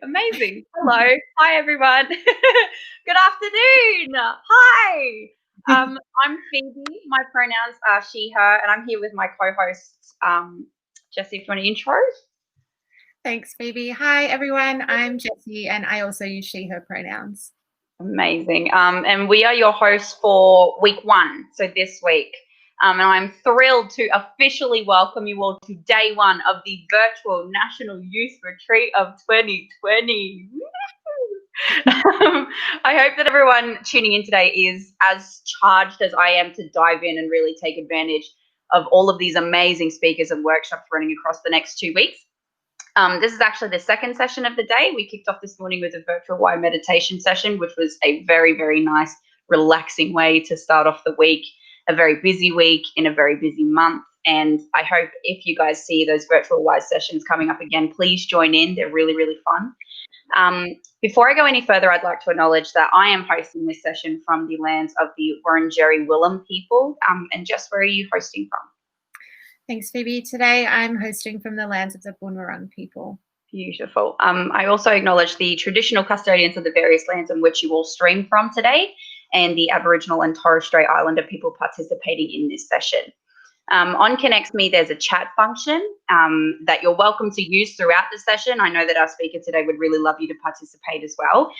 Amazing. Hello. Hi, everyone. Good afternoon. Hi. I'm Phoebe. My pronouns are she, her, and I'm here with my co-hosts, Jessie, if you want to intro. Thanks, Phoebe. Hi, everyone. I'm Jessie, and I also use she, her pronouns. Amazing. And we are your hosts for week 1, so this week. And I'm thrilled to officially welcome you all to day 1 of the virtual National Youth Retreat of 2020. I hope that everyone tuning in today is as charged as I am to dive in and really take advantage of all of these amazing speakers and workshops running across the next 2 weeks. This is actually the second session of the day. We kicked off this morning with a virtual Y meditation session, which was a very, very nice, relaxing way to start off the week, a very busy week in a very busy month. And I hope if you guys see those virtual Y sessions coming up again, please join in. They're really, really fun. Before I go any further, I'd like to acknowledge that I am hosting this session from the lands of the Wurundjeri Willem people. And Jess, where are you hosting from? Thanks, Phoebe. Today I'm hosting from the lands of the Boonwurrung people. Beautiful. I also acknowledge the traditional custodians of the various lands in which you all stream from today, and the Aboriginal and Torres Strait Islander people participating in this session. On ConnectMe, there's a chat function that you're welcome to use throughout the session. I know that our speaker today would really love you to participate as well.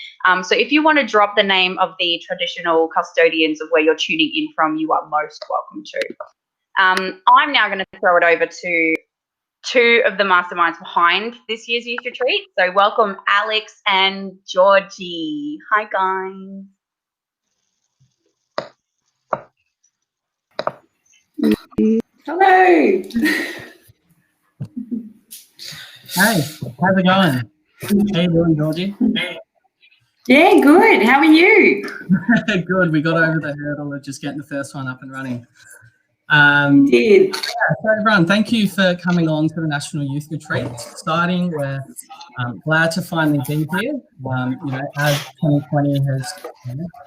So if you want to drop the name of the traditional custodians of where you're tuning in from, you are most welcome to. I'm now going to throw it over to 2 of the masterminds behind this year's youth retreat. So welcome Alex and Georgie. Hi, guys. Hello. Hey, how's it going? How you doing, Georgie? Yeah, good. How are you? Good. We got over the hurdle of just getting the first one up and running. Did. Yeah, so everyone, thank you for coming on to the National Youth Retreat. It's exciting. We're glad to finally be here. As 2020 has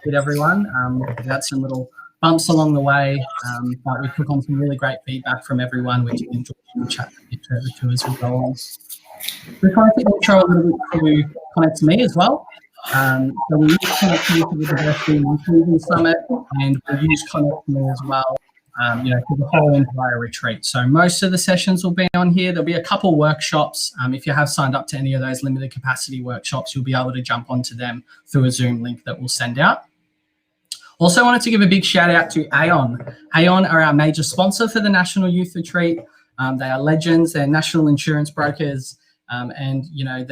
hit everyone, we had some little bumps along the way, but we took on some really great feedback from everyone, which we enjoyed the chat to as we go on. We're trying to intro a little bit to ConnectMe as well. So we use ConnectMe for the Diversity and Inclusion Summit, and we use ConnectMe as well, for the whole entire retreat. So most of the sessions will be on here. There'll be a couple workshops. If you have signed up to any of those limited capacity workshops, you'll be able to jump onto them through a Zoom link that we'll send out. Also wanted to give a big shout out to Aon. Aon are our major sponsor for the National Youth Retreat. They are legends. They're national insurance brokers, and they've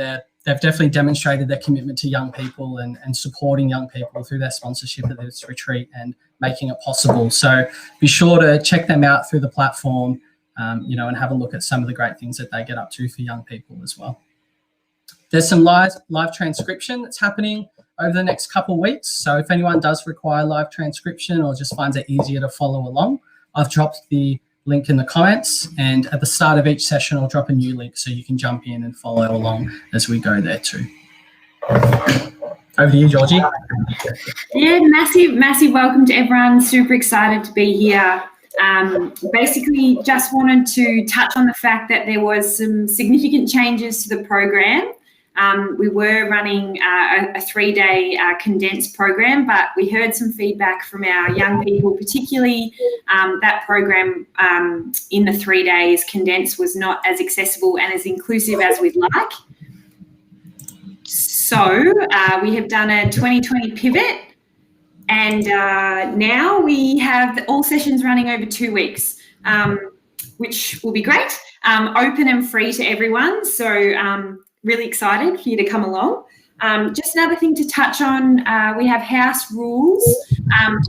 definitely demonstrated their commitment to young people and supporting young people through their sponsorship of this retreat and making it possible. So be sure to check them out through the platform, and have a look at some of the great things that they get up to for young people as well. There's some live transcription that's happening over the next couple of weeks. So if anyone does require live transcription or just finds it easier to follow along, I've dropped the link in the comments, and at the start of each session, I'll drop a new link so you can jump in and follow along as we go there too. Over to you, Georgie. Yeah, massive welcome to everyone. Super excited to be here. Basically, just wanted to touch on the fact that there was some significant changes to the program. We were running a 3-day condensed program, but we heard some feedback from our young people, particularly that program in the 3 days condensed was not as accessible and as inclusive as we'd like. So we have done a 2020 pivot, and now we have all sessions running over 2 weeks, which will be great, open and free to everyone. So really excited for you to come along. Just another thing to touch on, we have house rules,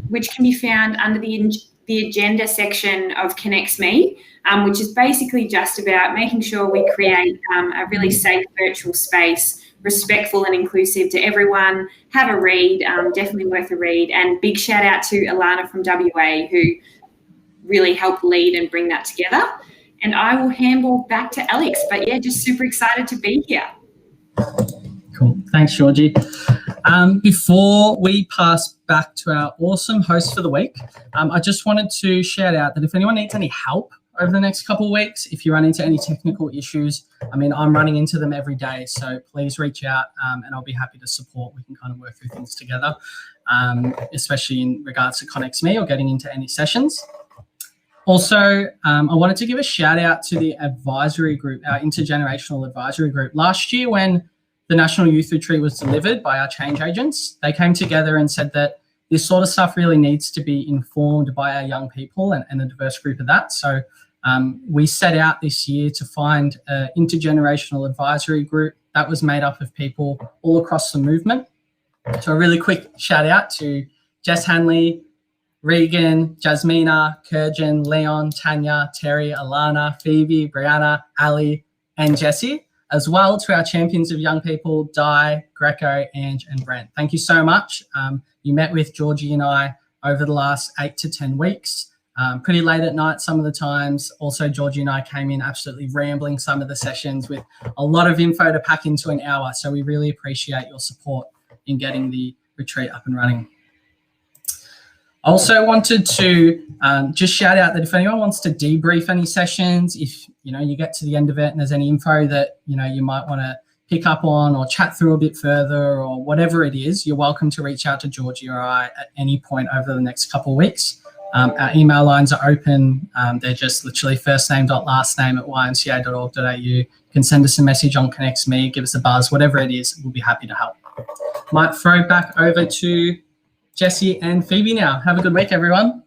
which can be found under the agenda section of ConnectMe, which is basically just about making sure we create a really safe virtual space, respectful and inclusive to everyone. Have a read, definitely worth a read. And big shout out to Alana from WA, who really helped lead and bring that together. And I will handball back to Alex. But yeah, just super excited to be here. Cool. Thanks, Georgie. Before we pass back to our awesome host for the week, I just wanted to shout out that if anyone needs any help over the next couple of weeks. If you run into any technical issues, I mean, I'm running into them every day, so please reach out and I'll be happy to support. We can kind of work through things together, especially in regards to Connects Me or getting into any sessions. Also, I wanted to give a shout out to the advisory group, our intergenerational advisory group. Last year, when the National Youth Retreat was delivered by our change agents, they came together and said that this sort of stuff really needs to be informed by our young people and a diverse group of that. So we set out this year to find an intergenerational advisory group that was made up of people all across the movement. So a really quick shout out to Jess Hanley, Regan, Jasmina, Kurjan, Leon, Tanya, Terry, Alana, Phoebe, Brianna, Ali, and Jessie, as well to our champions of young people, Di, Greco, Ange, and Brent. Thank you so much. You met with Georgie and I over the last 8 to 10 weeks, pretty late at night some of the times. Also, Georgie and I came in absolutely rambling some of the sessions with a lot of info to pack into an hour. So we really appreciate your support in getting the retreat up and running. I also wanted to just shout out that if anyone wants to debrief any sessions, if you get to the end of it and there's any info that you might want to pick up on or chat through a bit further or whatever it is, you're welcome to reach out to Georgie or I at any point over the next couple of weeks. Our email lines are open. They're just literally firstname.lastname@ymca.org.au. You can send us a message on Connects Me, give us a buzz, whatever it is, we'll be happy to help. Might throw back over to Jessie and Phoebe now. Have a good week, everyone.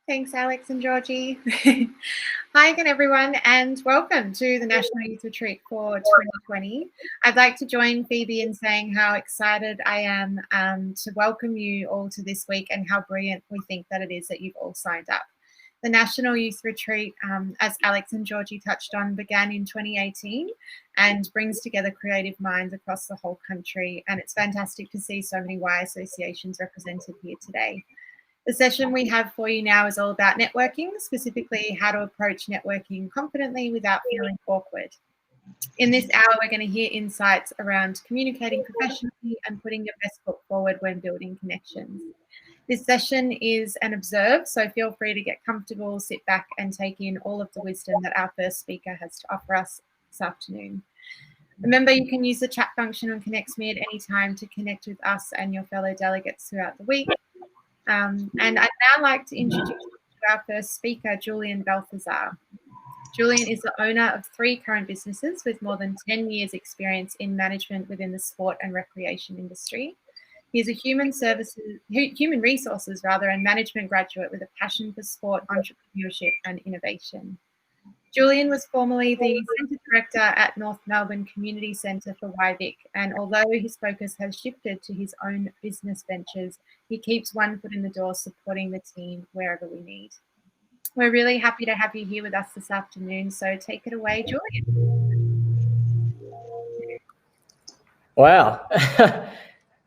Thanks, Alex and Georgie. Hi again, everyone, and welcome to the National Youth Retreat for 2020. I'd like to join Phoebe in saying how excited I am to welcome you all to this week and how brilliant we think that it is that you've all signed up. The National Youth Retreat, as Alex and Georgie touched on, began in 2018 and brings together creative minds across the whole country. And it's fantastic to see so many Y associations represented here today. The session we have for you now is all about networking, specifically how to approach networking confidently without feeling awkward. In this hour, we're going to hear insights around communicating professionally and putting your best foot forward when building connections. This session is an observe, so feel free to get comfortable, sit back and take in all of the wisdom that our first speaker has to offer us this afternoon. Remember, you can use the chat function on Connects Me at any time to connect with us and your fellow delegates throughout the week. And I'd now like to introduce you to our first speaker, Julian Balthazar. Julian is the owner of 3 current businesses with more than 10 years experience in management within the sport and recreation industry. He is a human resources and management graduate with a passion for sport, entrepreneurship and innovation. Julian was formerly the Centre Director at North Melbourne Community Centre for YVIC, and although his focus has shifted to his own business ventures, he keeps one foot in the door supporting the team wherever we need. We're really happy to have you here with us this afternoon, so take it away, Julian. Wow.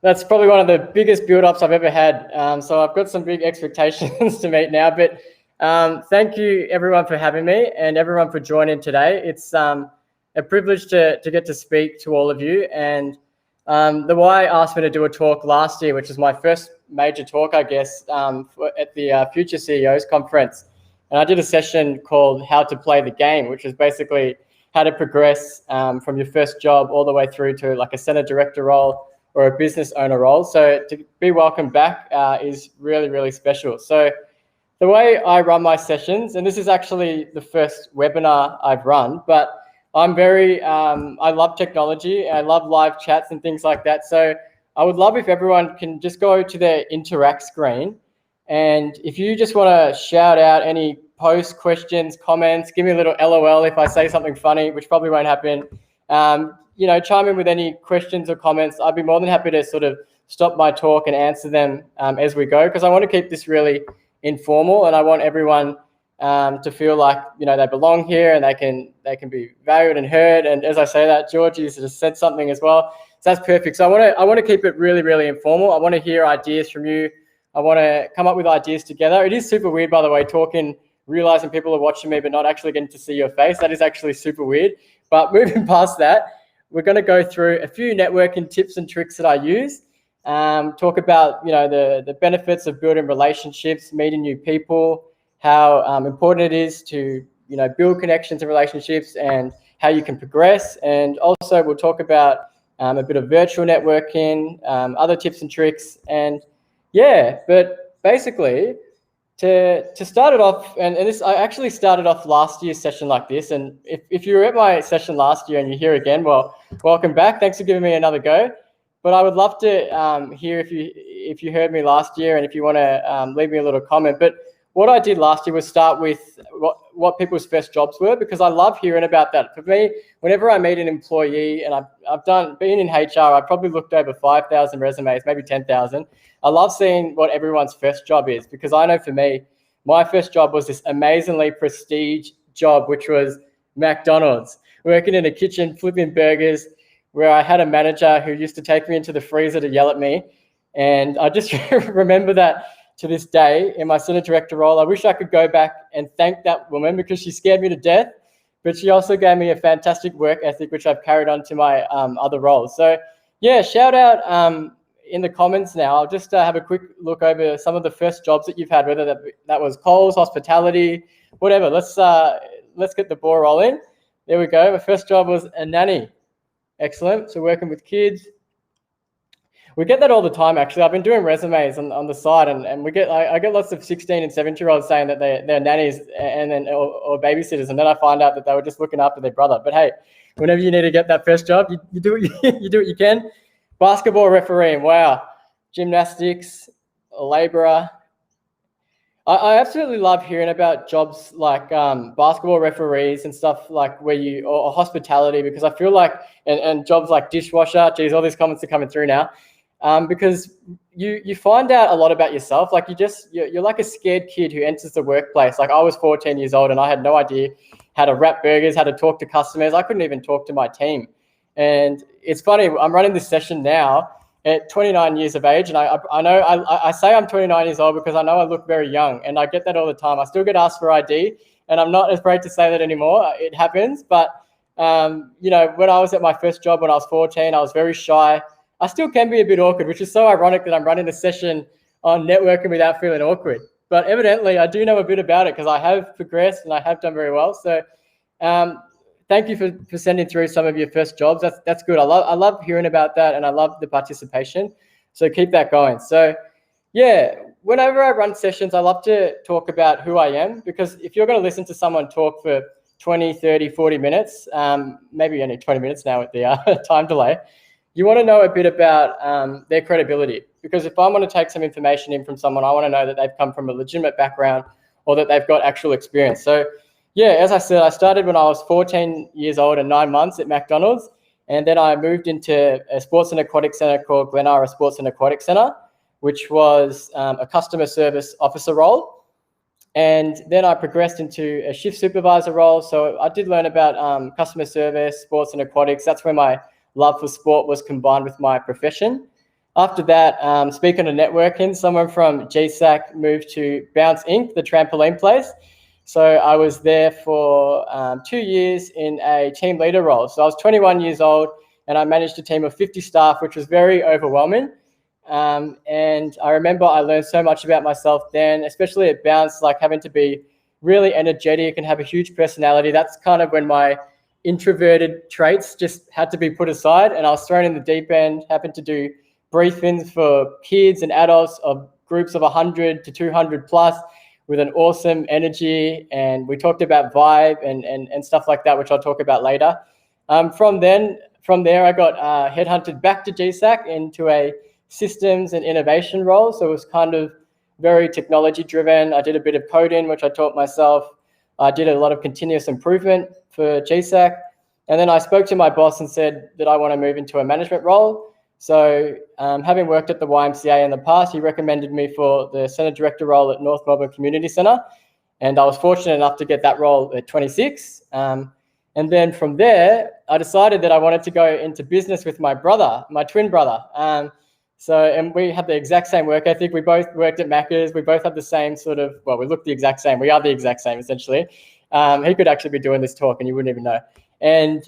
That's probably one of the biggest build-ups I've ever had. So I've got some big expectations to meet now, but thank you everyone for having me and everyone for joining today. It's a privilege to get to speak to all of you. And the Y asked me to do a talk last year, which is my first major talk, I guess, at the Future CEOs conference. And I did a session called How to Play the Game, which is basically how to progress from your first job all the way through to like a Centre Director role or a business owner role. So to be welcomed back is really, really special. So the way I run my sessions, and this is actually the first webinar I've run, but I'm very, I love technology. I love live chats and things like that. So I would love if everyone can just go to their interact screen. And if you just want to shout out any posts, questions, comments, give me a little LOL if I say something funny, which probably won't happen. Chime in with any questions or comments. I'd be more than happy to sort of stop my talk and answer them as we go, because I want to keep this really informal and I want everyone to feel like, they belong here and they can be valued and heard. And as I say that, Georgie just said something as well. So that's perfect. So I want to keep it really, really informal. I want to hear ideas from you. I want to come up with ideas together. It is super weird, by the way, talking, realizing people are watching me, but not actually getting to see your face. That is actually super weird. But moving past that, we're going to go through a few networking tips and tricks that I use. talk about, the benefits of building relationships, meeting new people, how important it is to, build connections and relationships, and how you can progress. And also we'll talk about a bit of virtual networking, other tips and tricks. And yeah, but basically to start it off, and this, I actually started off last year's session like this. And if you were at my session last year and you're here again, well, welcome back. Thanks for giving me another go. But I would love to hear if you heard me last year, and if you want to leave me a little comment. But what I did last year was start with what people's first jobs were, because I love hearing about that. For me, whenever I meet an employee, and I've been in HR, I've probably looked over 5,000 resumes, maybe 10,000. I love seeing what everyone's first job is, because I know for me, my first job was this amazingly prestige job, which was McDonald's, working in a kitchen, flipping burgers, where I had a manager who used to take me into the freezer to yell at me. And I just remember that to this day in my center director role. I wish I could go back and thank that woman, because she scared me to death, but she also gave me a fantastic work ethic, which I've carried on to my other roles. So yeah, shout out in the comments now. I'll just have a quick look over some of the first jobs that you've had, whether that was Coles, hospitality, whatever. Let's get the ball rolling. There we go. My first job was a nanny. Excellent. So working with kids. We get that all the time, actually. I've been doing resumes on the side, and I get lots of 16 and 17-year-olds saying that they're nannies or babysitters, and then I find out that they were just looking after their brother. But hey, whenever you need to get that first job, you do what you can. Basketball refereeing, wow. Gymnastics, a labourer. I absolutely love hearing about jobs like basketball referees and stuff like or hospitality, because I feel like, and jobs like dishwasher, geez, all these comments are coming through now, because you find out a lot about yourself. Like you're like a scared kid who enters the workplace. Like I was 14 years old and I had no idea how to wrap burgers, how to talk to customers. I couldn't even talk to my team. And it's funny, I'm running this session now at 29 years of age, and I know I say I'm 29 years old because I know I look very young, and I get that all the time. I still get asked for ID, and I'm not afraid to say that anymore. It happens, but when I was at my first job when I was 14, I was very shy. I still can be a bit awkward, which is so ironic that I'm running a session on networking without feeling awkward. But evidently, I do know a bit about it because I have progressed and I have done very well. So thank you for sending through some of your first jobs. That's good. I love hearing about that, and I love the participation. So keep that going. So yeah, whenever I run sessions, I love to talk about who I am, because if you're going to listen to someone talk for 20, 30, 40 minutes, maybe only 20 minutes now with the time delay, you want to know a bit about their credibility. Because if I want to take some information in from someone, I want to know that they've come from a legitimate background or that they've got actual experience. So yeah, as I said, I started when I was 14 years old and 9 months at McDonald's. And then I moved into a sports and aquatic center called NYR Sports and Aquatic Center, which was a customer service officer role. And then I progressed into a shift supervisor role. So I did learn about customer service, sports and aquatics. That's where my love for sport was combined with my profession. After that, speaking of networking, someone from GSAC moved to Bounce Inc., the trampoline place. So I was there for 2 years in a team leader role. So I was 21 years old and I managed a team of 50 staff, which was very overwhelming. And I remember I learned so much about myself then, especially at Bounce, like having to be really energetic and have a huge personality. That's kind of when my introverted traits just had to be put aside, and I was thrown in the deep end, having to do briefings for kids and adults of groups of 100 to 200 plus, with an awesome energy. And we talked about vibe and stuff like that, which I'll talk about later. From there, I got headhunted back to GSAC into a systems and innovation role. So it was kind of very technology driven. I did a bit of coding, which I taught myself. I did a lot of continuous improvement for GSAC. And then I spoke to my boss and said that I want to move into a management role. So having worked at the YMCA in the past, he recommended me for the Centre Director role at North Melbourne Community Centre. And I was fortunate enough to get that role at 26. And then from there, I decided that I wanted to go into business with my brother, my twin brother. And we had the exact same work ethic. We both worked at Macca's. We both had the same sort of, well, we look the exact same. We are the exact same, essentially. He could actually be doing this talk and you wouldn't even know. And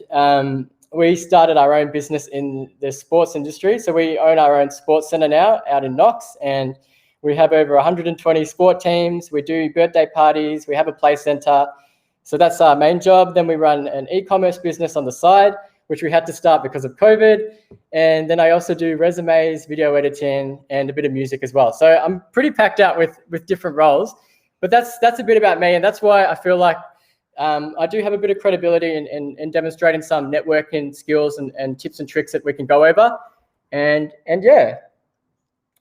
we started our own business in the sports industry. So we own our own sports centre now out in Knox, and we have over 120 sport teams. We do birthday parties. We have a play centre. So that's our main job. Then we run an e-commerce business on the side, which we had to start because of COVID. And then I also do resumes, video editing, and a bit of music as well. So I'm pretty packed out with different roles. But that's a bit about me, and that's why I feel like I do have a bit of credibility in demonstrating some networking skills and tips and tricks that we can go over. And yeah.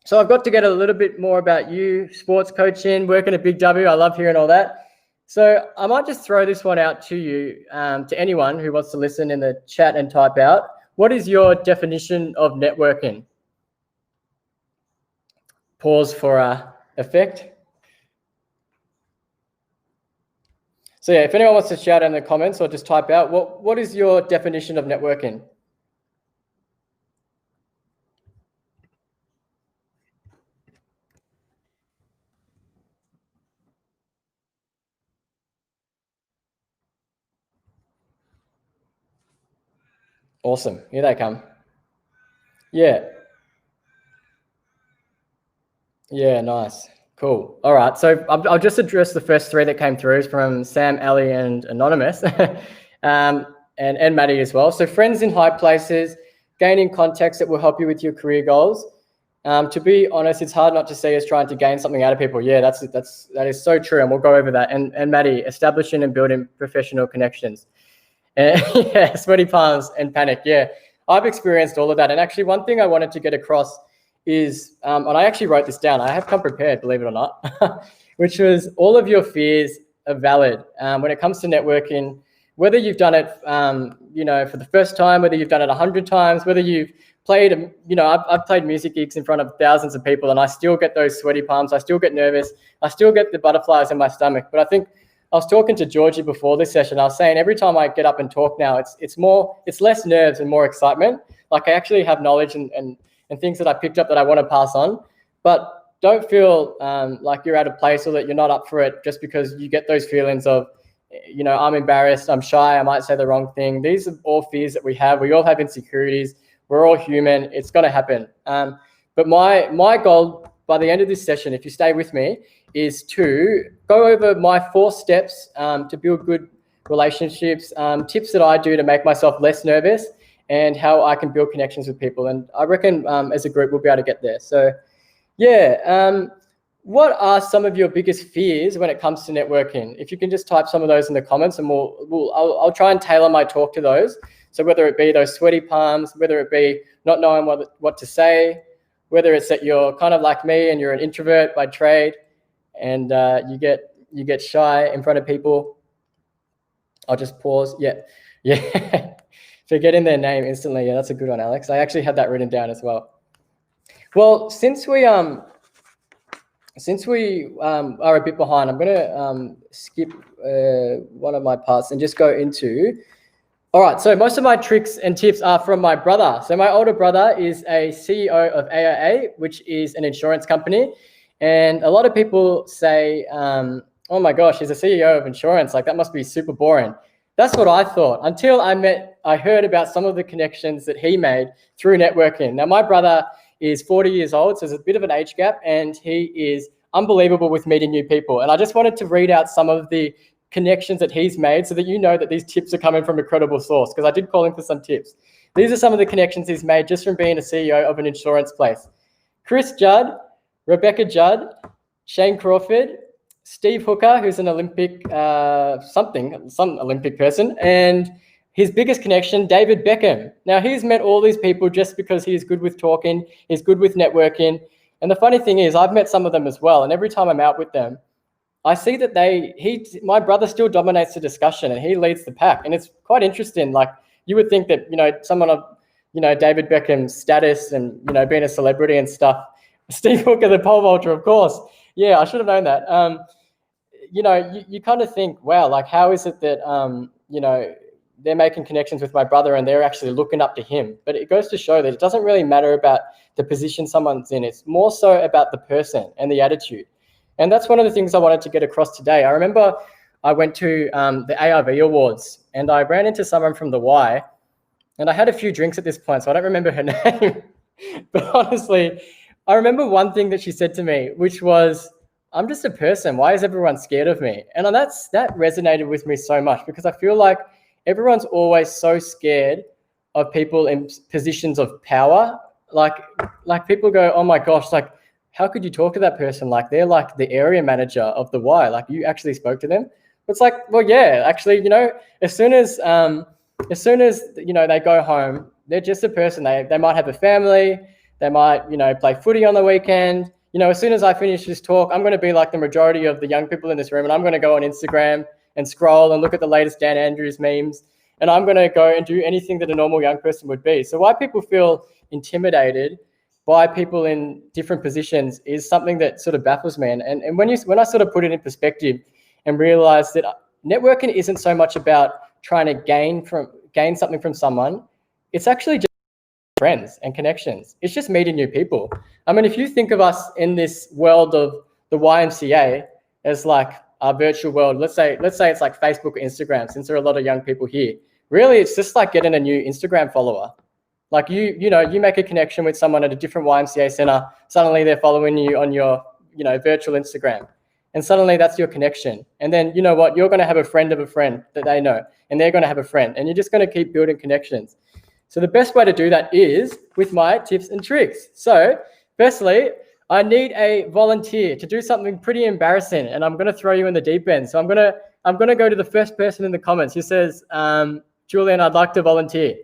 So I've got to get a little bit more about you, sports coaching, working at Big W. I love hearing all that. So I might just throw this one out to you, to anyone who wants to listen in the chat and type out. What is your definition of networking? Pause for effect. So yeah, if anyone wants to shout in the comments or just type out, what is your definition of networking? Awesome. Here they come. Yeah. Yeah, nice. Cool. All right. So I'll just address the first three that came through from Sam, Ali, and Anonymous, and Maddie as well. So friends in high places, gaining contacts that will help you with your career goals. To be honest, it's hard not to see us trying to gain something out of people. Yeah, that is so true. And we'll go over that. And Maddie, establishing and building professional connections. Yeah, sweaty palms and panic. Yeah, I've experienced all of that. And actually, one thing I wanted to get across is, and I actually wrote this down. I have come prepared, believe it or not, which was all of your fears are valid when it comes to networking. Whether you've done it, for the first time, whether you've done it 100 times, whether you've played, I've played music gigs in front of thousands of people, and I still get those sweaty palms. I still get nervous. I still get the butterflies in my stomach. But I think I was talking to Georgie before this session. I was saying every time I get up and talk now, it's less nerves and more excitement. Like I actually have knowledge and things that I picked up that I want to pass on. But don't feel like you're out of place or that you're not up for it just because you get those feelings of, I'm embarrassed, I'm shy, I might say the wrong thing. These are all fears that we have. We all have insecurities. We're all human. It's going to happen. But my goal by the end of this session, if you stay with me, is to go over my 4 steps to build good relationships, tips that I do to make myself less nervous, and how I can build connections with people. And I reckon as a group, we'll be able to get there. So yeah, what are some of your biggest fears when it comes to networking? If you can just type some of those in the comments, and I'll try and tailor my talk to those. So whether it be those sweaty palms, whether it be not knowing what to say, whether it's that you're kind of like me and you're an introvert by trade, and you get shy in front of people. I'll just pause. Yeah. Forgetting their name instantly. Yeah, that's a good one, Alex. I actually had that written down as well. Well, since we are a bit behind, I'm going to skip one of my parts and just go into. All right, so most of my tricks and tips are from my brother. So my older brother is a CEO of AIA, which is an insurance company. And a lot of people say, oh my gosh, he's a CEO of insurance. Like that must be super boring. That's what I thought until I heard about some of the connections that he made through networking. Now, my brother is 40 years old, so there's a bit of an age gap, and he is unbelievable with meeting new people. And I just wanted to read out some of the connections that he's made so that you know that these tips are coming from a credible source, because I did call him for some tips. These are some of the connections he's made just from being a CEO of an insurance place. Chris Judd, Rebecca Judd, Shane Crawford, Steve Hooker, who's an Olympic, some Olympic person, and his biggest connection, David Beckham. Now, he's met all these people just because he's good with talking, he's good with networking. And the funny thing is, I've met some of them as well, and every time I'm out with them, I see that my brother still dominates the discussion and he leads the pack. And it's quite interesting. Like you would think that, someone of, David Beckham's status and, being a celebrity and stuff, Steve Hooker, the pole vaulter, of course. Yeah, I should have known that. You kind of think, wow, like how is it that, they're making connections with my brother and they're actually looking up to him. But it goes to show that it doesn't really matter about the position someone's in. It's more so about the person and the attitude. And that's one of the things I wanted to get across today. I remember I went to the ARV Awards and I ran into someone from the Y, And I had a few drinks at this point, so I don't remember her name. But honestly, I remember one thing that she said to me, which was, I'm just a person. Why is everyone scared of me? And that resonated with me so much, because I feel like everyone's always so scared of people in positions of power. Like people go, oh my gosh, like, how could you talk to that person? Like, they're like the area manager of the Y. Like, you actually spoke to them? It's like, well, yeah, actually, as soon as they go home, they're just a person. They might have a family. They might, play footy on the weekend. As soon as I finish this talk, I'm going to be like the majority of the young people in this room, and I'm going to go on Instagram and scroll and look at the latest Dan Andrews memes, and I'm going to go and do anything that a normal young person would be. So why people feel intimidated by people in different positions is something that sort of baffles me. And when I sort of put it in perspective and realize that networking isn't so much about trying to gain something from someone, it's actually just friends and connections. It's just meeting new people. I mean, if you think of us in this world of the YMCA as like our virtual world, let's say it's like Facebook or Instagram, since there are a lot of young people here. Really, it's just like getting a new Instagram follower. Like you make a connection with someone at a different YMCA center, suddenly they're following you on your, virtual Instagram. And suddenly that's your connection. And then, you know what, you're going to have a friend of a friend that they know, and they're going to have a friend, and you're just going to keep building connections. So the best way to do that is with my tips and tricks. So firstly, I need a volunteer to do something pretty embarrassing, and I'm going to throw you in the deep end. So I'm going to go to the first person in the comments who says, Julian, I'd like to volunteer.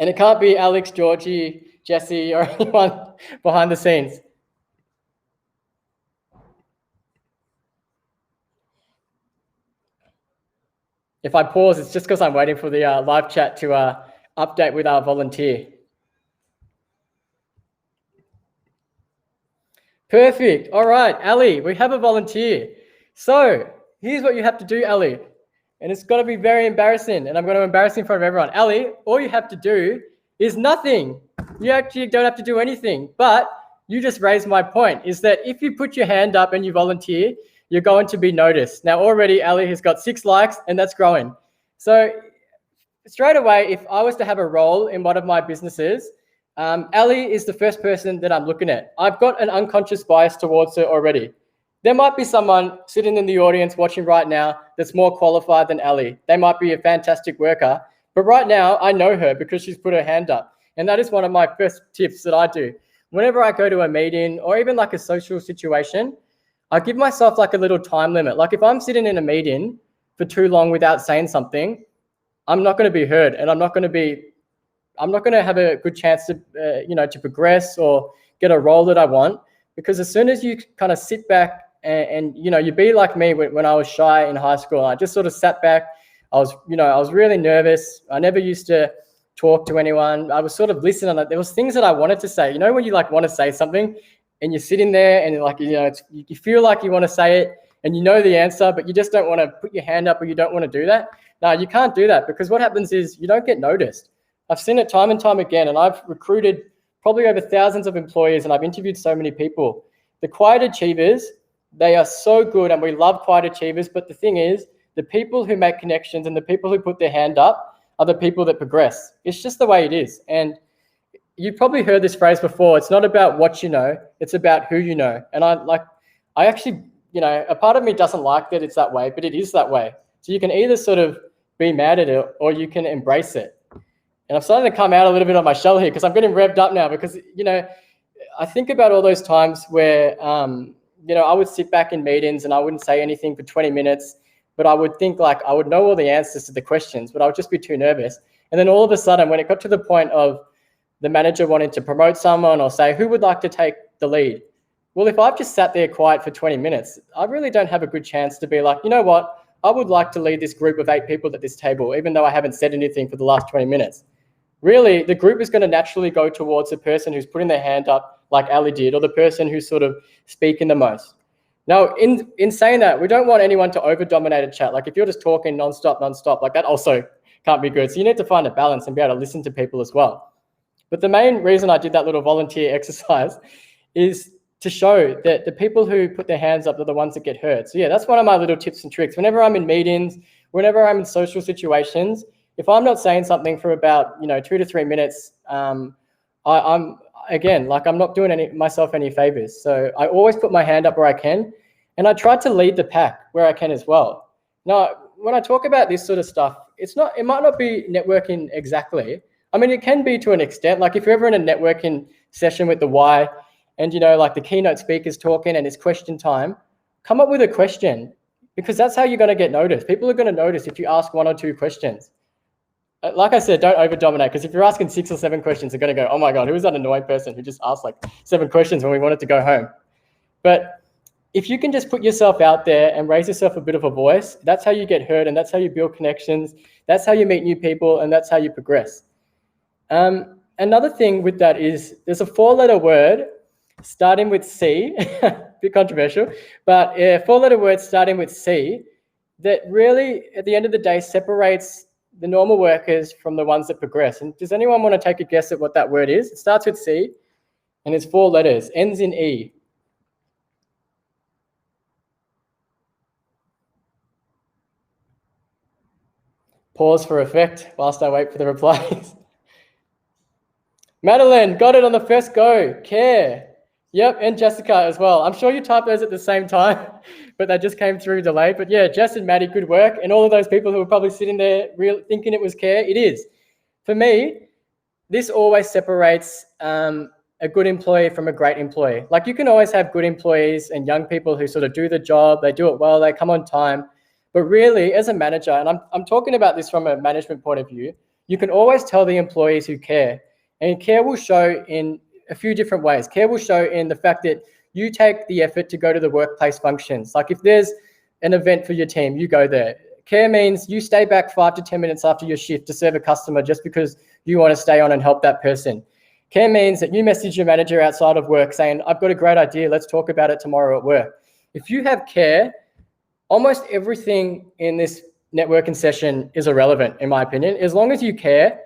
And it can't be Alex, Georgie, Jesse, or anyone behind the scenes. If I pause, it's just because I'm waiting for the live chat to update with our volunteer. Perfect. All right, Ali, we have a volunteer. So here's what you have to do, Ali. And it's got to be very embarrassing, and I'm going to embarrass you in front of everyone. Ali, all you have to do is nothing. You actually don't have to do anything, but you just raised my point, is that if you put your hand up and you volunteer, you're going to be noticed. Now, already Ali has got 6 likes, and that's growing. So straight away, if I was to have a role in one of my businesses, Ali is the first person that I'm looking at. I've got an unconscious bias towards her already. There might be someone sitting in the audience watching right now that's more qualified than Ali. They might be a fantastic worker, but right now I know her because she's put her hand up. And that is one of my first tips that I do. Whenever I go to a meeting or even like a social situation, I give myself like a little time limit. Like if I'm sitting in a meeting for too long without saying something, I'm not going to be heard, and I'm not going to have a good chance to, to progress or get a role that I want. Because as soon as you kind of sit back and you be like me when I was shy in high school, I just sort of sat back. I was really nervous. I never used to talk to anyone. I was sort of listening. There was things that I wanted to say. When you like want to say something, and you're sitting there and like, you feel like you want to say it and you know the answer, but you just don't want to put your hand up, or you don't want to do that. No, you can't do that, because what happens is you don't get noticed. I've seen it time and time again, and I've recruited probably over thousands of employees, and I've interviewed so many people. The quiet achievers, they are so good, and we love quiet achievers. But the thing is, the people who make connections and the people who put their hand up are the people that progress. It's just the way it is. And you've probably heard this phrase before. It's not about what you know, it's about who you know. And I actually, a part of me doesn't like that it's that way, but it is that way. So you can either sort of be mad at it, or you can embrace it. And I'm starting to come out a little bit on my shell here, because I'm getting revved up now, because, I think about all those times where, I would sit back in meetings and I wouldn't say anything for 20 minutes, but I would think like I would know all the answers to the questions, but I would just be too nervous. And then all of a sudden, when it got to the point of the manager wanting to promote someone or say, who would like to take the lead? Well, if I've just sat there quiet for 20 minutes, I really don't have a good chance to be like, you know what? I would like to lead this group of 8 people at this table, even though I haven't said anything for the last 20 minutes. Really, the group is going to naturally go towards the person who's putting their hand up like Ali did, or the person who's sort of speaking the most. Now, in saying that, we don't want anyone to over-dominate a chat. Like if you're just talking non-stop, like that also can't be good. So you need to find a balance and be able to listen to people as well. But the main reason I did that little volunteer exercise is to show that the people who put their hands up are the ones that get hurt. So yeah, that's one of my little tips and tricks. Whenever I'm in meetings, whenever I'm in social situations, if I'm not saying something for about, 2 to 3 minutes, I'm again, like I'm not doing myself any favors. So I always put my hand up where I can, and I try to lead the pack where I can as well. Now, when I talk about this sort of stuff, it might not be networking exactly. I mean, it can be to an extent. Like if you're ever in a networking session with the Y, and like the keynote speaker's talking and it's question time, come up with a question, because that's how you're going to get noticed. People are going to notice if you ask 1 or 2 questions. Like I said, don't over dominate, because if you're asking 6 or 7 questions, they're going to go, oh my God, who is that annoying person who just asked like 7 questions when we wanted to go home? But if you can just put yourself out there and raise yourself a bit of a voice, that's how you get heard, and that's how you build connections. That's how you meet new people, and that's how you progress. Another thing with that is there's a 4-letter word starting with C, bit controversial, but a 4-letter word starting with C that really, at the end of the day, separates the normal workers from the ones that progress. And does anyone want to take a guess at what that word is? It starts with C and it's 4 letters, ends in E. Pause for effect whilst I wait for the replies. Madeline, got it on the first go. Care. Yep, and Jessica as well. I'm sure you typed those at the same time, but they just came through delayed. But yeah, Jess and Maddie, good work. And all of those people who were probably sitting there thinking it was care, it is. For me, this always separates a good employee from a great employee. Like you can always have good employees and young people who sort of do the job, they do it well, they come on time. But really, as a manager, and I'm talking about this from a management point of view, you can always tell the employees who care. And care will show in a few different ways. Care will show in the fact that you take the effort to go to the workplace functions. Like if there's an event for your team, you go there. Care means you stay back 5 to 10 minutes after your shift to serve a customer just because you want to stay on and help that person. Care means that you message your manager outside of work saying, I've got a great idea, let's talk about it tomorrow at work. If you have care, almost everything in this networking session is irrelevant, in my opinion. As long as you care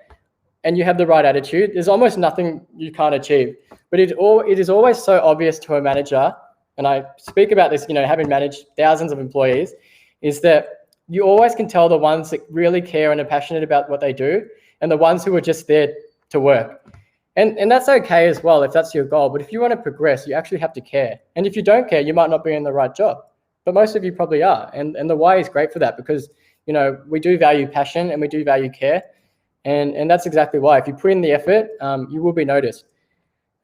and you have the right attitude, there's almost nothing you can't achieve. But it is always so obvious to a manager, and I speak about this, having managed thousands of employees, is that you always can tell the ones that really care and are passionate about what they do and the ones who are just there to work. And that's okay as well if that's your goal. But if you want to progress, you actually have to care. And if you don't care, you might not be in the right job. But most of you probably are. And the why is great for that because, we do value passion and we do value care. And that's exactly why. If you put in the effort, you will be noticed.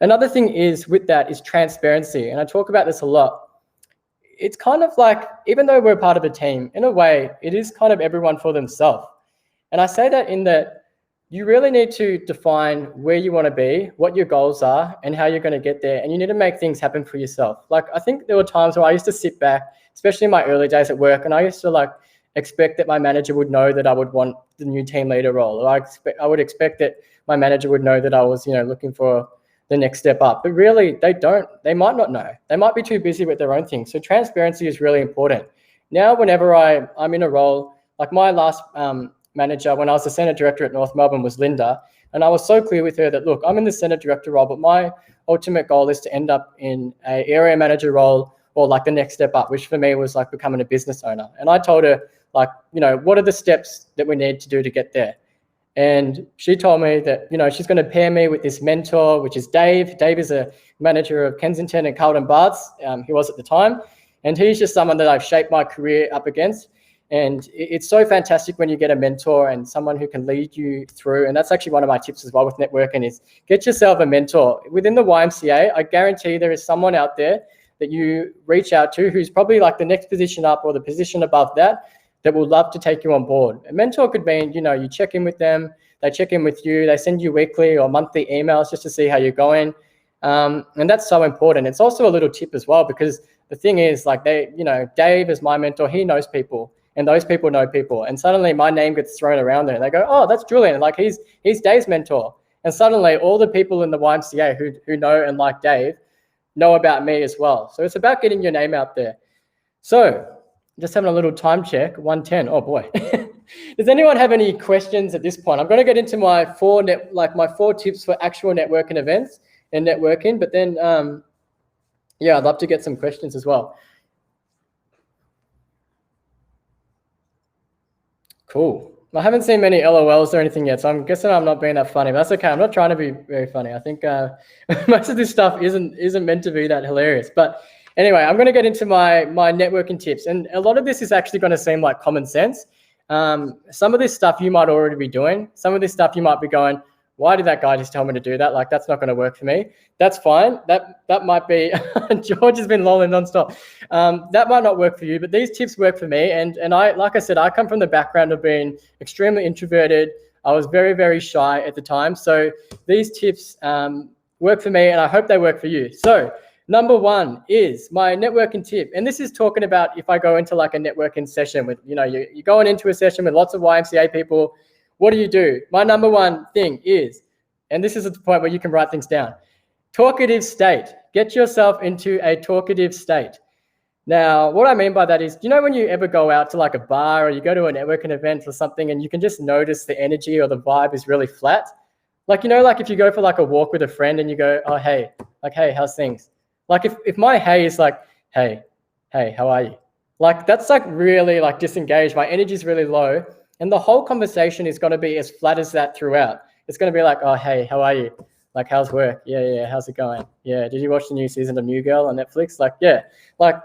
Another thing is with that is transparency. And I talk about this a lot. It's kind of like, even though we're part of a team, in a way, it is kind of everyone for themselves. And I say that in that you really need to define where you want to be, what your goals are, and how you're going to get there. And you need to make things happen for yourself. Like, I think there were times where I used to sit back, especially in my early days at work, and I used to expect that my manager would know that I would want the new team leader role. Or I would expect that my manager would know that I was, looking for the next step up. But really, they don't. They might not know. They might be too busy with their own things. So transparency is really important. Now, whenever I'm in a role, like my last manager, when I was the Centre Director at North Melbourne, was Linda. And I was so clear with her that, look, I'm in the Centre Director role, but my ultimate goal is to end up in an area manager role or the next step up, which for me was becoming a business owner. And I told her, what are the steps that we need to do to get there? And she told me that, she's going to pair me with this mentor, which is Dave. Dave is a manager of Kensington and Carlton Baths. He was at the time. And he's just someone that I've shaped my career up against. And it's so fantastic when you get a mentor and someone who can lead you through. And that's actually one of my tips as well with networking is get yourself a mentor. Within the YMCA, I guarantee there is someone out there that you reach out to who's probably the next position up or the position above that will love to take you on board. A mentor could mean, you check in with them, they check in with you, they send you weekly or monthly emails just to see how you're going. And that's so important. It's also a little tip as well, because the thing is Dave is my mentor, he knows people. And those people know people. And suddenly my name gets thrown around there. And they go, oh, that's Julian. He's Dave's mentor. And suddenly all the people in the YMCA who know and like Dave know about me as well. So it's about getting your name out there. So just having a little time check, 1:10. Oh boy. Does anyone have any questions at this point? I'm going to get into my four tips for actual networking events and networking. But then, I'd love to get some questions as well. Cool. I haven't seen many LOLs or anything yet, so I'm guessing I'm not being that funny. But that's okay. I'm not trying to be very funny. I think most of this stuff isn't meant to be that hilarious. But anyway, I'm going to get into my networking tips, and a lot of this is actually going to seem like common sense. Some of this stuff you might already be doing. Some of this stuff you might be going, why did that guy just tell me to do that? Like, that's not going to work for me. That's fine. That might be, George has been lolling nonstop. That might not work for you, but these tips work for me. And I, like I said, I come from the background of being extremely introverted. I was very, very shy at the time. So these tips work for me, and I hope they work for you. So number one is my networking tip. And this is talking about if I go into like a networking session with, you're going into a session with lots of YMCA people. What do? My number one thing is, and this is at the point where you can write things down, talkative state. Get yourself into a talkative state. Now, what I mean by that is, when you ever go out to like a bar or you go to a networking event or something and you can just notice the energy or the vibe is really flat? Like, like if you go for like a walk with a friend and you go, oh, hey, like, hey, how's things? Like if my hey is like, hey, how are you? Like that's like really like disengaged. My energy is really low. And the whole conversation is going to be as flat as that throughout. It's going to be like, oh, hey, how are you? Like, how's work? Yeah, how's it going? Yeah, did you watch the new season of New Girl on Netflix? Like, yeah,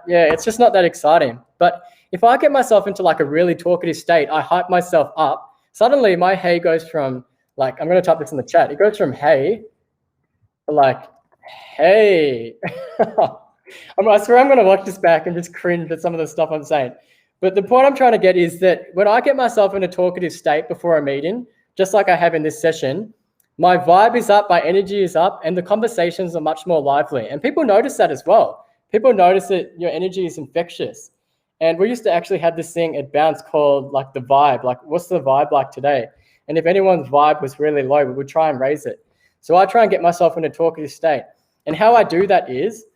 it's just not that exciting. But if I get myself into like a really talkative state, I hype myself up, suddenly my hey goes from like, I'm going to type this in the chat. It goes from hey to like, hey. I swear I'm going to watch this back and just cringe at some of the stuff I'm saying. But the point I'm trying to get is that when I get myself in a talkative state before a meeting, just like I have in this session, my vibe is up, my energy is up, and the conversations are much more lively. And people notice that as well. People notice that your energy is infectious. And we used to actually have this thing at Bounce called like the vibe, like what's the vibe like today? And if anyone's vibe was really low, we would try and raise it. So I try and get myself in a talkative state. And how I do that is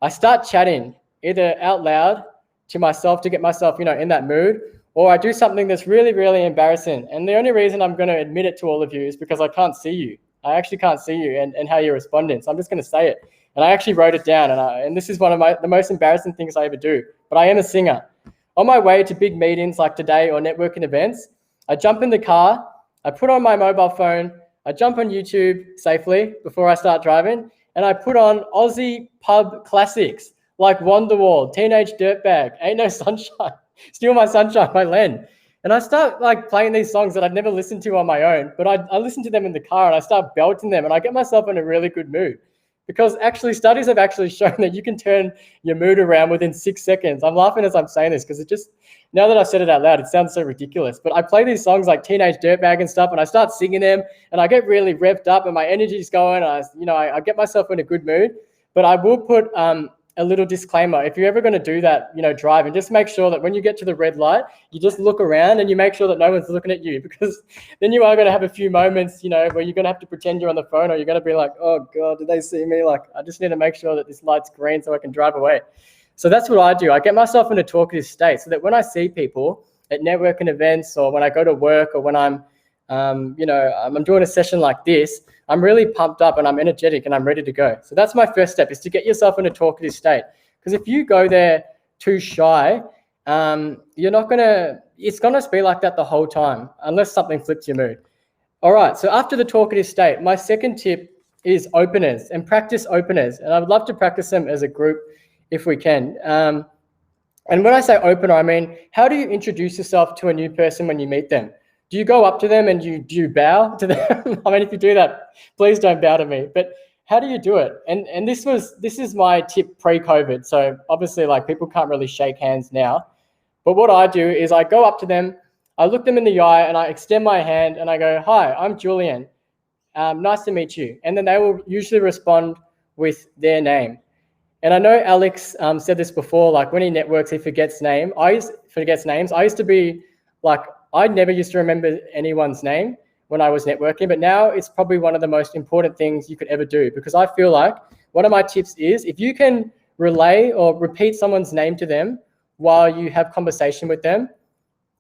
I start chatting either out loud to myself to get myself, in that mood, or I do something that's really, really embarrassing. And the only reason I'm going to admit it to all of you is because I can't see you. I actually can't see you and how you're responding. So I'm just going to say it. And I actually wrote it down. And this is one of the most embarrassing things I ever do. But I am a singer. On my way to big meetings like today or networking events, I jump in the car, I put on my mobile phone, I jump on YouTube safely before I start driving, and I put on Aussie pub classics like Wonderwall, Teenage Dirtbag, Ain't No Sunshine, Steal My Sunshine by Len. And I start like playing these songs that I've never listened to on my own, but I listen to them in the car and I start belting them and I get myself in a really good mood. Because actually studies have actually shown that you can turn your mood around within 6 seconds. I'm laughing as I'm saying this because it just, now that I've said it out loud, it sounds so ridiculous. But I play these songs like Teenage Dirtbag and stuff and I start singing them and I get really revved up and my energy's going. And I get myself in a good mood. But I will put a little disclaimer. If you're ever going to do that, drive, and just make sure that when you get to the red light, you just look around and you make sure that no one's looking at you, because then you are going to have a few moments, where you're going to have to pretend you're on the phone, or you're going to be like, oh God, did they see me? Like, I just need to make sure that this light's green so I can drive away. So that's what I do. I get myself in a talkative state so that when I see people at networking events or when I go to work or when I'm doing a session like this, I'm really pumped up and I'm energetic and I'm ready to go. So that's my first step, is to get yourself in a talkative state. Because if you go there too shy, it's going to be like that the whole time, unless something flips your mood. All right, so after the talkative state, my second tip is openers, and practice openers. And I would love to practice them as a group if we can. And when I say opener, I mean, how do you introduce yourself to a new person when you meet them? Do you go up to them and do you bow to them? I mean, if you do that, please don't bow to me. But how do you do it? And this is my tip pre-COVID. So obviously, like, people can't really shake hands now. But what I do is I go up to them, I look them in the eye, and I extend my hand and I go, "Hi, I'm Julian. Nice to meet you." And then they will usually respond with their name. And I know Alex said this before, like when he networks, he forgets names. I used to be like, I never used to remember anyone's name when I was networking, but now it's probably one of the most important things you could ever do, because I feel like one of my tips is if you can relay or repeat someone's name to them while you have conversation with them,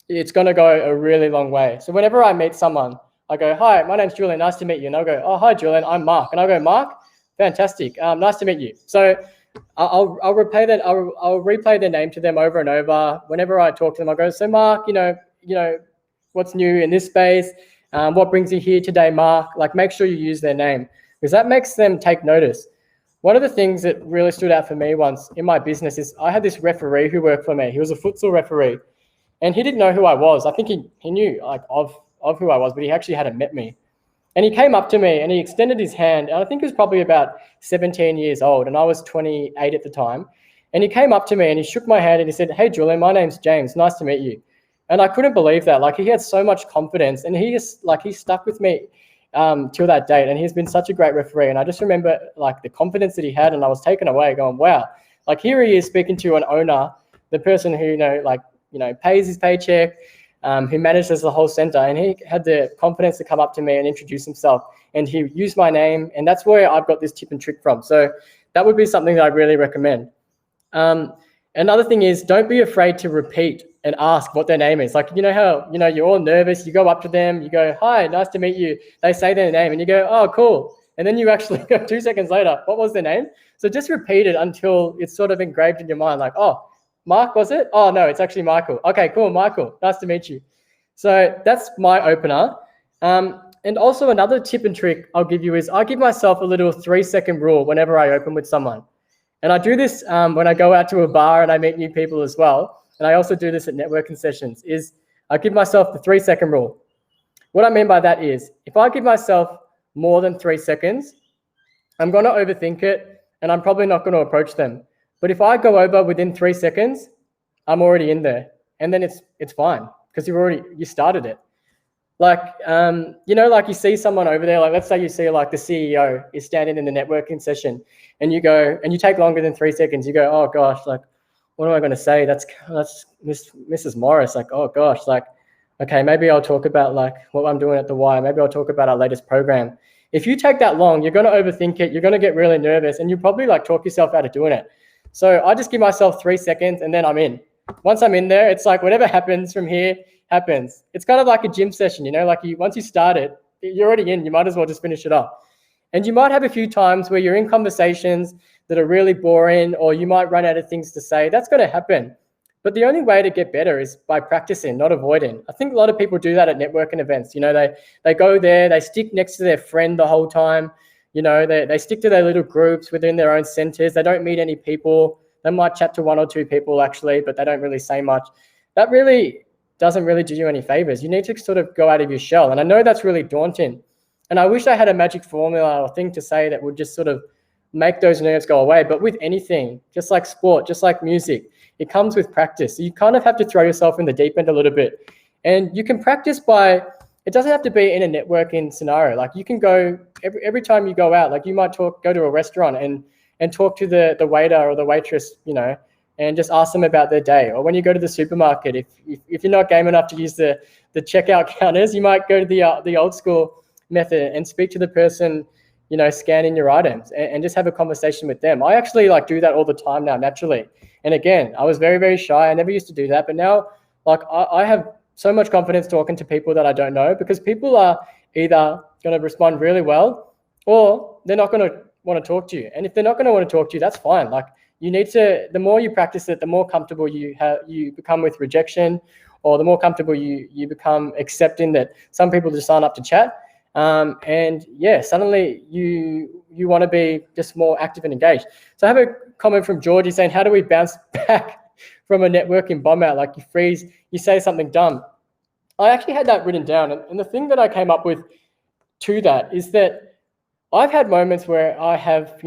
it's going to go a really long way. So whenever I meet someone, I go, "Hi, my name's Julian, nice to meet you." And I'll go, "Oh, hi, Julian, I'm Mark." And I'll go, "Mark, fantastic, nice to meet you." So I'll replay their name to them over and over. Whenever I talk to them, I go, "So Mark, what's new in this space? What brings you here today, Mark? Like, make sure you use their name, because that makes them take notice. One of the things that really stood out for me once in my business is I had this referee who worked for me. He was a futsal referee, and he didn't know who I was. I think he knew like of who I was, but he actually hadn't met me. And he came up to me and he extended his hand. And I think he was probably about 17 years old, and I was 28 at the time. And he came up to me and he shook my hand and he said, "Hey, Julian, my name's James. Nice to meet you." And I couldn't believe that. Like, he had so much confidence, and he stuck with me till that date. And he's been such a great referee. And I just remember like the confidence that he had, and I was taken away going, wow, like here he is speaking to an owner, the person who, pays his paycheck, who manages the whole center. And he had the confidence to come up to me and introduce himself. And he used my name. And that's where I've got this tip and trick from. So that would be something that I really recommend. Another thing is, don't be afraid to repeat and ask what their name is. Like, how, you're all nervous. You go up to them, you go, "Hi, nice to meet you." They say their name and you go, "Oh, cool." And then you actually go 2 seconds later, "What was their name?" So just repeat it until it's sort of engraved in your mind. Like, "Oh, Mark, was it? Oh, no, it's actually Michael. Okay, cool, Michael. Nice to meet you." So that's my opener. And also another tip and trick I'll give you is I give myself a little 3-second rule whenever I open with someone. And I do this when I go out to a bar and I meet new people as well. And I also do this at networking sessions, is I give myself the 3-second rule. What I mean by that is, if I give myself more than 3 seconds, I'm going to overthink it and I'm probably not going to approach them. But if I go over within 3 seconds, I'm already in there. And then it's fine because you started it. Like, like you see someone over there, like let's say you see like the CEO is standing in the networking session and you go, and you take longer than 3 seconds, you go, "Oh gosh, like, what am I going to say? That's Mrs. Morris. Like, oh gosh, like, okay, maybe I'll talk about like what I'm doing at the Y. Maybe I'll talk about our latest program." If you take that long, you're going to overthink it. You're going to get really nervous and you probably like talk yourself out of doing it. So I just give myself 3 seconds and then I'm in. Once I'm in there, it's like whatever happens from here happens. It's kind of like a gym session, like once you start it, you're already in. You might as well just finish it up. And you might have a few times where you're in conversations that are really boring, or you might run out of things to say. That's going to happen. But the only way to get better is by practicing, not avoiding. I think a lot of people do that at networking events. They go there, they stick next to their friend the whole time. They stick to their little groups within their own centers. They don't meet any people. They might chat to 1 or 2 people actually, but they don't really say much. That really doesn't really do you any favors. You need to sort of go out of your shell. And I know that's really daunting. And I wish I had a magic formula or thing to say that would just sort of make those nerves go away. But with anything, just like sport, just like music, it comes with practice. So you kind of have to throw yourself in the deep end a little bit. And you can practice it doesn't have to be in a networking scenario. Like you can go, every time you go out, like you might go to a restaurant and talk to the waiter or the waitress, and just ask them about their day. Or when you go to the supermarket, if you're not game enough to use the checkout counters, you might go to the old school method and speak to the person, scanning your items and just have a conversation with them. I actually like do that all the time now, naturally. And again, I was very, very shy. I never used to do that. But now, like, I have so much confidence talking to people that I don't know, because people are either going to respond really well or they're not going to want to talk to you. And if they're not going to want to talk to you, that's fine. Like, you need to, the more you practice it, the more comfortable you become with rejection, or the more comfortable you become accepting that some people just sign up to chat. And yeah, suddenly you want to be just more active and engaged. So I have a comment from Georgie saying, how do we bounce back from a networking bomb out? Like you freeze, you say something dumb. I actually had that written down. And the thing that I came up with to that is that I've had moments where I have,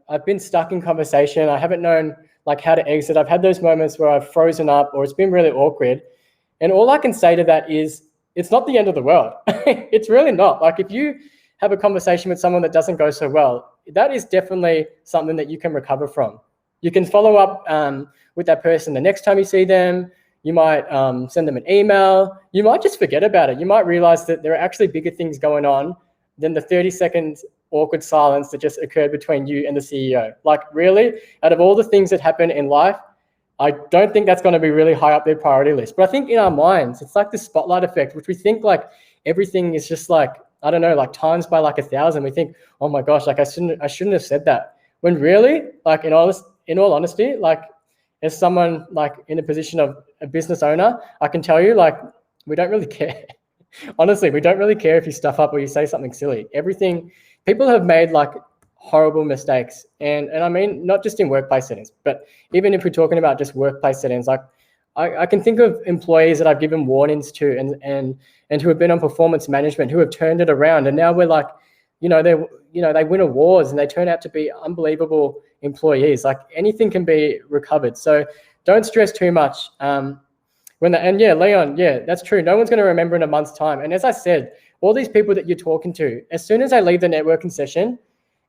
I've been stuck in conversation. I haven't known like how to exit. I've had those moments where I've frozen up or it's been really awkward. And all I can say to that is, it's not the end of the world. It's really not. Like if you have a conversation with someone that doesn't go so well, that is definitely something that you can recover from. You can follow up with that person the next time you see them. You might send them an email. You might just forget about it. You might realize that there are actually bigger things going on than the 30-second awkward silence that just occurred between you and the CEO. Like really, out of all the things that happen in life, I don't think that's going to be really high up their priority list. But I think in our minds, it's like the spotlight effect, which we think like everything is just like, I don't know, like times by like 1,000. We think, oh my gosh, like I shouldn't have said that. When really, like in all honesty, like as someone like in a position of a business owner, I can tell you like we don't really care. Honestly, we don't really care if you stuff up or you say something silly. People have made like horrible mistakes. And I mean, not just in workplace settings, but even if we're talking about just workplace settings, like I can think of employees that I've given warnings to and who have been on performance management who have turned it around. And now we're like, they win awards and they turn out to be unbelievable employees. Like anything can be recovered. So don't stress too much. Leon, that's true. No one's going to remember in a month's time. And as I said, all these people that you're talking to, as soon as they leave the networking session,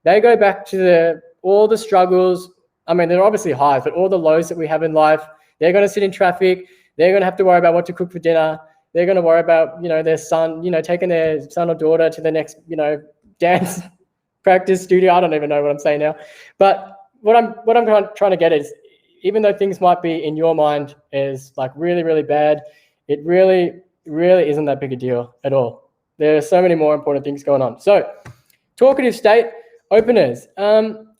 they go back to all the struggles. I mean, they're obviously highs, but all the lows that we have in life. They're going to sit in traffic. They're going to have to worry about what to cook for dinner. They're going to worry about, their son, taking their son or daughter to the next, dance practice studio. I don't even know what I'm saying now. But what I'm trying to get is, even though things might be in your mind as like really, really bad, it really, really isn't that big a deal at all. There are so many more important things going on. So talkative state, openers.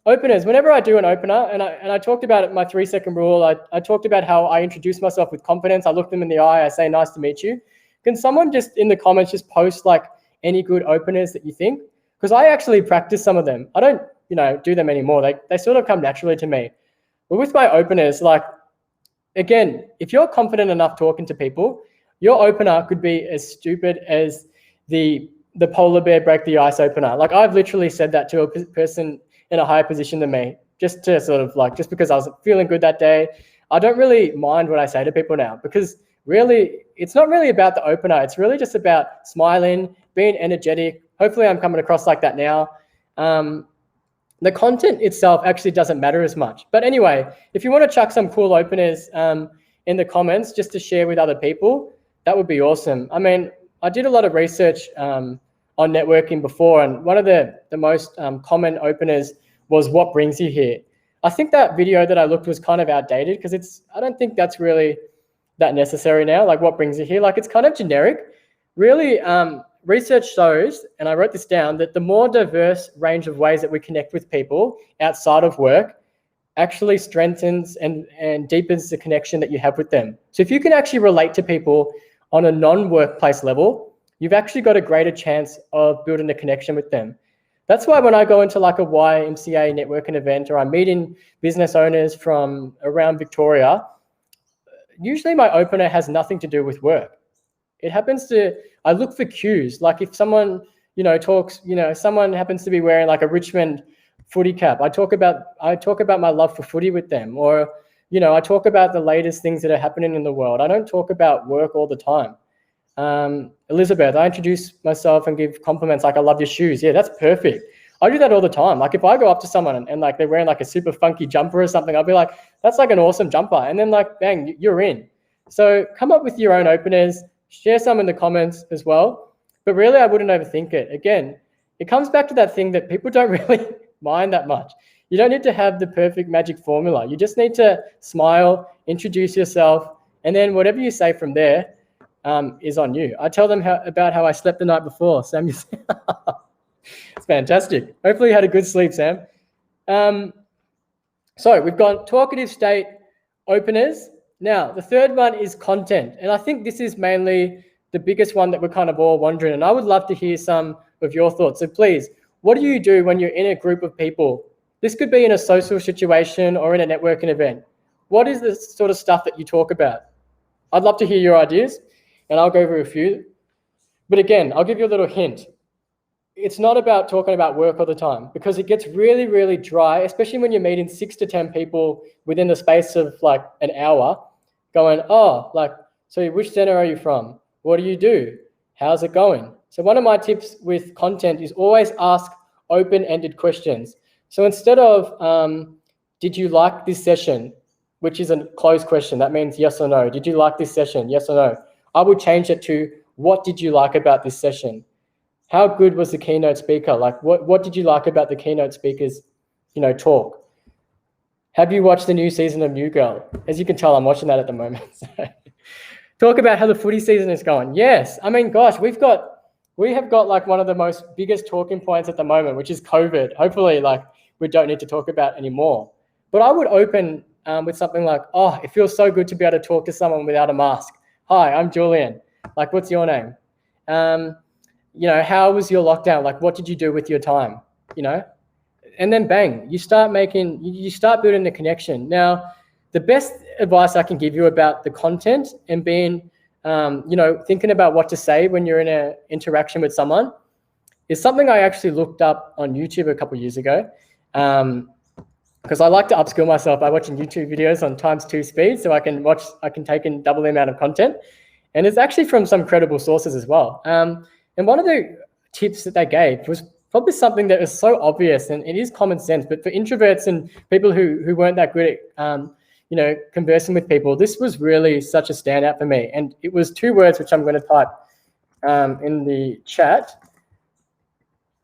Openers, whenever I do an opener, and I talked about it, my 3-second rule, I talked about how I introduce myself with confidence. I look them in the eye, I say, nice to meet you. Can someone just in the comments just post like any good openers that you think? Because I actually practice some of them. I don't, do them anymore. They sort of come naturally to me. But with my openers, like, again, if you're confident enough talking to people, your opener could be as stupid as the polar bear break the ice opener. Like I've literally said that to a person in a higher position than me, just to sort of like, just because I was feeling good that day. I don't really mind what I say to people now, because really, it's not really about the opener. It's really just about smiling, being energetic. Hopefully I'm coming across like that now. The content itself actually doesn't matter as much. But anyway, if you want to chuck some cool openers in the comments just to share with other people, that would be awesome. I mean, I did a lot of research on networking before, and one of the most common openers was what brings you here. I think that video that I looked was kind of outdated, because I don't think that's really that necessary now, like what brings you here. Like it's kind of generic. Really, research shows, and I wrote this down, that the more diverse range of ways that we connect with people outside of work actually strengthens and deepens the connection that you have with them. So if you can actually relate to people on a non-workplace level, you've actually got a greater chance of building a connection with them. That's why when I go into like a YMCA networking event, or I'm meeting business owners from around Victoria, usually my opener has nothing to do with work. It happens to, I look for cues. Like if someone, talks, someone happens to be wearing like a Richmond footy cap, I talk about my love for footy with them. Or, I talk about the latest things that are happening in the world. I don't talk about work all the time. Elizabeth, I introduce myself and give compliments like, I love your shoes. Yeah, that's perfect. I do that all the time. Like if I go up to someone and like they're wearing like a super funky jumper or something, I'll be like, that's like an awesome jumper. And then like, bang, you're in. So come up with your own openers, share some in the comments as well. But really, I wouldn't overthink it. Again, it comes back to that thing that people don't really mind that much. You don't need to have the perfect magic formula. You just need to smile, introduce yourself, and then whatever you say from there is on you. I tell them about how I slept the night before. Sam, it's fantastic. Hopefully you had a good sleep, Sam. So we've got talkative state, openers. Now, the third one is content. And I think this is mainly the biggest one that we're kind of all wondering. And I would love to hear some of your thoughts. So please, what do you do when you're in a group of people? This could be in a social situation or in a networking event. What is the sort of stuff that you talk about? I'd love to hear your ideas, and I'll go over a few. But again, I'll give you a little hint. It's not about talking about work all the time, because it gets really, really dry, especially when you're meeting 6 to 10 people within the space of like an hour, going, oh, like, so which center are you from? What do you do? How's it going? So one of my tips with content is always ask open-ended questions. So instead of, did you like this session, which is a closed question, that means yes or no. Did you like this session? Yes or no. I would change it to, what did you like about this session? How good was the keynote speaker? Like, what did you like about the keynote speaker's, talk? Have you watched the new season of New Girl? As you can tell, I'm watching that at the moment. Talk about how the footy season is going. Yes, I mean, gosh, we have got like one of the most biggest talking points at the moment, which is COVID. Hopefully, like, we don't need to talk about anymore. But I would open with something like, oh, it feels so good to be able to talk to someone without a mask. Hi, I'm Julian. Like, what's your name? You know, how was your lockdown? Like, what did you do with your time? You know, and then bang, you start building the connection. Now, the best advice I can give you about the content and being, you know, thinking about what to say when you're in an interaction with someone is something I actually looked up on YouTube a couple of years ago. Because I like to upskill myself by watching YouTube videos on ×2 speed, so I can take in double the amount of content. And it's actually from some credible sources as well. And one of the tips that they gave was probably something that is so obvious, and it is common sense, but for introverts and people who weren't that good at, you know, conversing with people, this was really such a standout for me. And it was 2 words, which I'm going to type in the chat.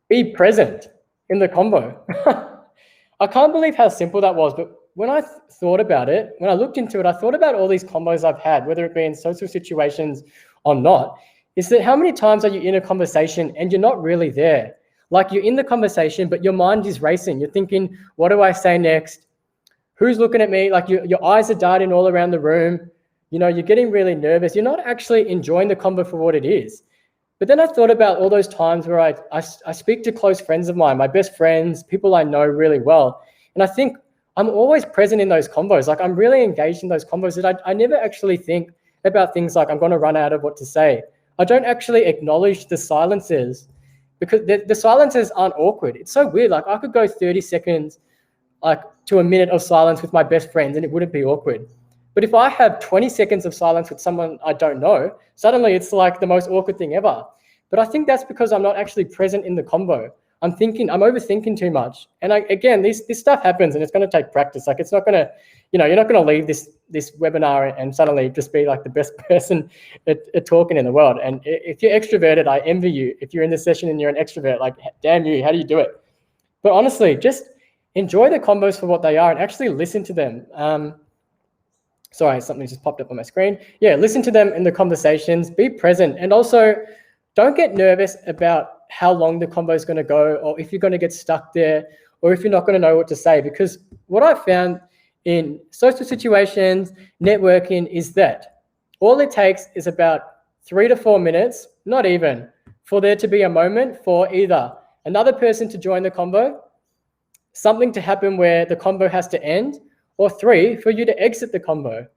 Be present in the convo. I can't believe how simple that was, but when I thought about it, when I looked into it, I thought about all these combos I've had, whether it be in social situations or not, is that how many times are you in a conversation and you're not really there? Like, you're in the conversation, but your mind is racing. You're thinking, what do I say next? Who's looking at me? Like, your eyes are darting all around the room. You know, you're getting really nervous. You're not actually enjoying the convo for what it is. But then I thought about all those times where I speak to close friends of mine, my best friends, people I know really well. And I think I'm always present in those convos. Like, I'm really engaged in those convos that I never actually think about things like I'm going to run out of what to say. I don't actually acknowledge the silences, because the silences aren't awkward. It's so weird. Like, I could go 30 seconds like to a minute of silence with my best friends and it wouldn't be awkward. But if I have 20 seconds of silence with someone I don't know, suddenly it's like the most awkward thing ever. But I think that's because I'm not actually present in the convo. I'm overthinking too much. And again, this stuff happens and it's going to take practice. Like, it's not going to, you know, you're not going to leave this webinar and suddenly just be like the best person at talking in the world. And if you're extroverted, I envy you. If you're in this session and you're an extrovert, like, damn you, how do you do it? But honestly, just enjoy the combos for what they are and actually listen to them. Sorry, something just popped up on my screen. Yeah, listen to them in the conversations, be present, and also don't get nervous about how long the convo is going to go, or if you're going to get stuck there, or if you're not going to know what to say. Because what I found in social situations, networking, is that all it takes is about 3 to 4 minutes, not even, for there to be a moment for either another person to join the convo, something to happen where the convo has to end, or 3, for you to exit the convo.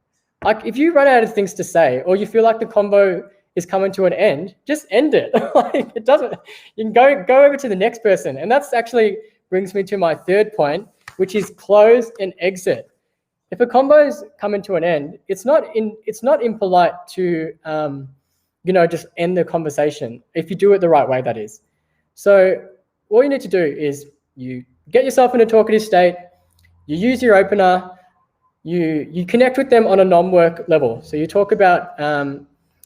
Like, if you run out of things to say, or you feel like the convo is coming to an end, just end it. Like, it doesn't, you can go over to the next person. And that's actually brings me to my 3rd point, which is close and exit. If a convo is coming to an end, it's not impolite to, you know, just end the conversation, if you do it the right way, that is. So all you need to do is you get yourself in a talkative state, you use your opener, you connect with them on a non-work level. So you talk about,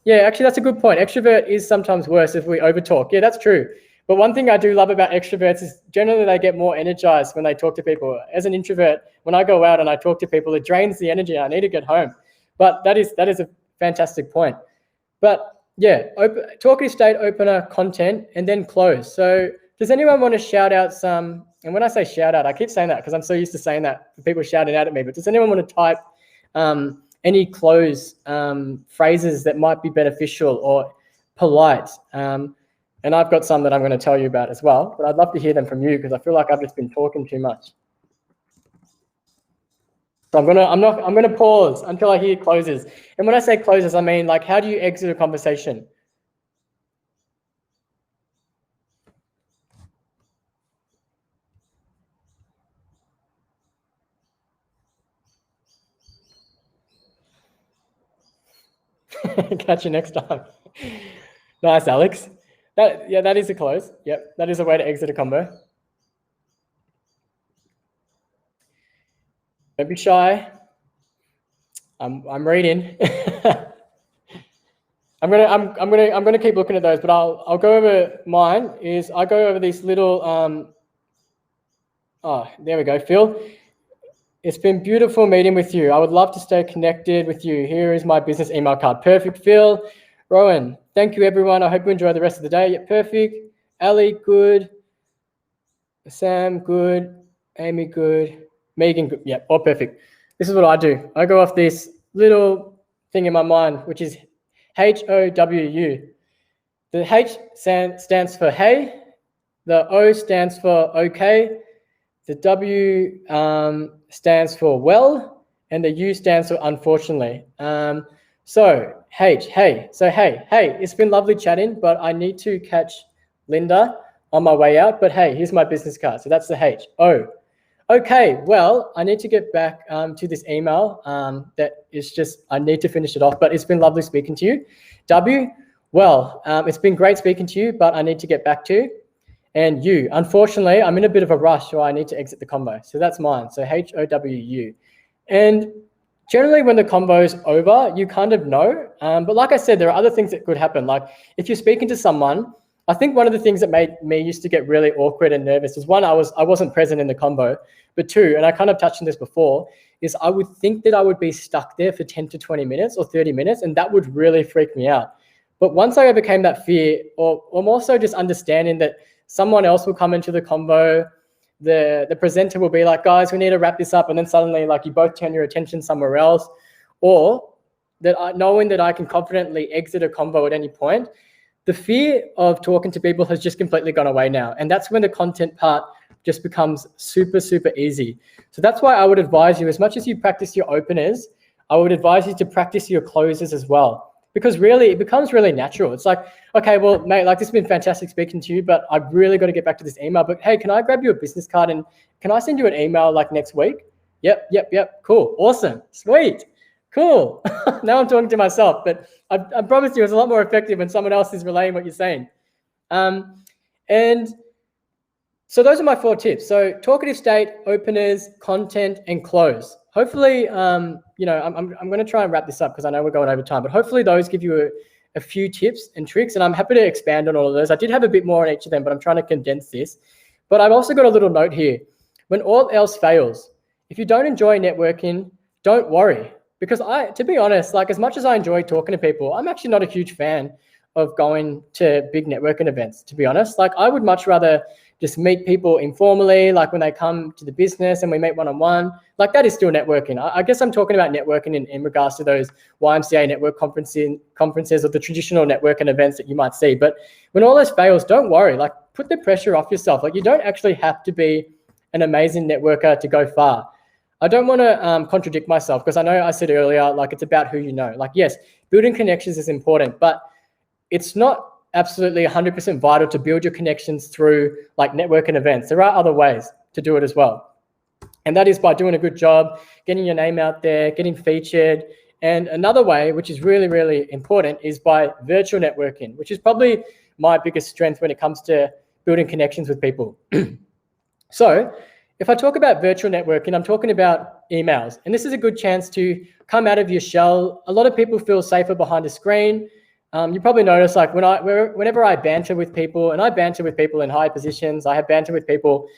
yeah, actually that's a good point. Extrovert is sometimes worse if we overtalk. Yeah, that's true. But one thing I do love about extroverts is generally they get more energized when they talk to people. As an introvert, when I go out and I talk to people, it drains the energy. I need to get home. But that is a fantastic point. But yeah, talkative state, opener, content, and then close. So does anyone want to shout out some, and when I say shout out, I keep saying that because I'm so used to saying that for people shouting out at me, but does anyone want to type any close phrases that might be beneficial or polite? And I've got some that I'm going to tell you about as well, but I'd love to hear them from you because I feel like I've just been talking too much. So I'm going to pause until I hear closes. And when I say closes, I mean, like, how do you exit a conversation? Catch you next time. Nice, Alex. That is a close. Yep, that is a way to exit a combo. Don't be shy. I'm reading. I'm gonna keep looking at those, but I'll go over mine. I go over these little oh, there we go, Phil. It's been beautiful meeting with you. I would love to stay connected with you. Here is my business email card. Perfect, Phil. Rowan, thank you, everyone. I hope you enjoy the rest of the day. Yeah, perfect. Ali, good. Sam, good. Amy, good. Megan, good. Yeah, all perfect. This is what I do. I go off this little thing in my mind, which is HOWU. The H stands for hey, the O stands for okay, the W stands for well, and the U stands for unfortunately. So H, hey. So hey, it's been lovely chatting, but I need to catch Linda on my way out. But hey, here's my business card. So that's the H. O. Okay, well, I need to get back to this email that is just, I need to finish it off, but it's been lovely speaking to you. W, well, it's been great speaking to you, but I need to get back to you. And U, unfortunately, I'm in a bit of a rush, so I need to exit the convo. So that's mine. So HOWU. And generally when the convo is over, you kind of know. But like I said, there are other things that could happen. Like if you're speaking to someone, I think one of the things that made me used to get really awkward and nervous is one, I wasn't present in the convo, but two, and I kind of touched on this before, is I would think that I would be stuck there for 10 to 20 minutes or 30 minutes, and that would really freak me out. But once I overcame that fear, or more so just understanding that someone else will come into the convo, the presenter will be like, guys, we need to wrap this up, and then suddenly like you both turn your attention somewhere else, or that knowing that I can confidently exit a convo at any point, the fear of talking to people has just completely gone away now. And that's when the content part just becomes super, super easy. So that's why I would advise you, as much as you practice your openers, I would advise you to practice your closers as well. Because really, it becomes really natural. It's like, okay, well, mate, like this has been fantastic speaking to you, but I've really got to get back to this email. But hey, can I grab you a business card and can I send you an email like next week? Yep. Cool. Awesome. Sweet. Cool. Now I'm talking to myself, but I promise you it's a lot more effective when someone else is relaying what you're saying. And so those are my 4 tips. So talkative state, openers, content, and close. Hopefully, I'm going to try and wrap this up because I know we're going over time, but hopefully those give you a few tips and tricks, and I'm happy to expand on all of those. I did have a bit more on each of them, but I'm trying to condense this. But I've also got a little note here. When all else fails, if you don't enjoy networking, don't worry. Because to be honest, like as much as I enjoy talking to people, I'm actually not a huge fan of going to big networking events, to be honest. Like I would much rather just meet people informally, like when they come to the business and we meet one-on-one, like that is still networking. I guess I'm talking about networking in regards to those YMCA network conferences or the traditional networking events that you might see. But when all this fails, don't worry, like put the pressure off yourself. Like you don't actually have to be an amazing networker to go far. I don't want to contradict myself because I know I said earlier, like it's about who you know. Like, yes, building connections is important, but it's not absolutely 100% vital to build your connections through like networking events. There are other ways to do it as well. And that is by doing a good job, getting your name out there, getting featured. And another way, which is really, really important, is by virtual networking, which is probably my biggest strength when it comes to building connections with people. So if I talk about virtual networking, I'm talking about emails. And this is a good chance to come out of your shell. A lot of people feel safer behind a screen. You probably notice like whenever I banter with people, and I banter with people in high positions, I have banter with people,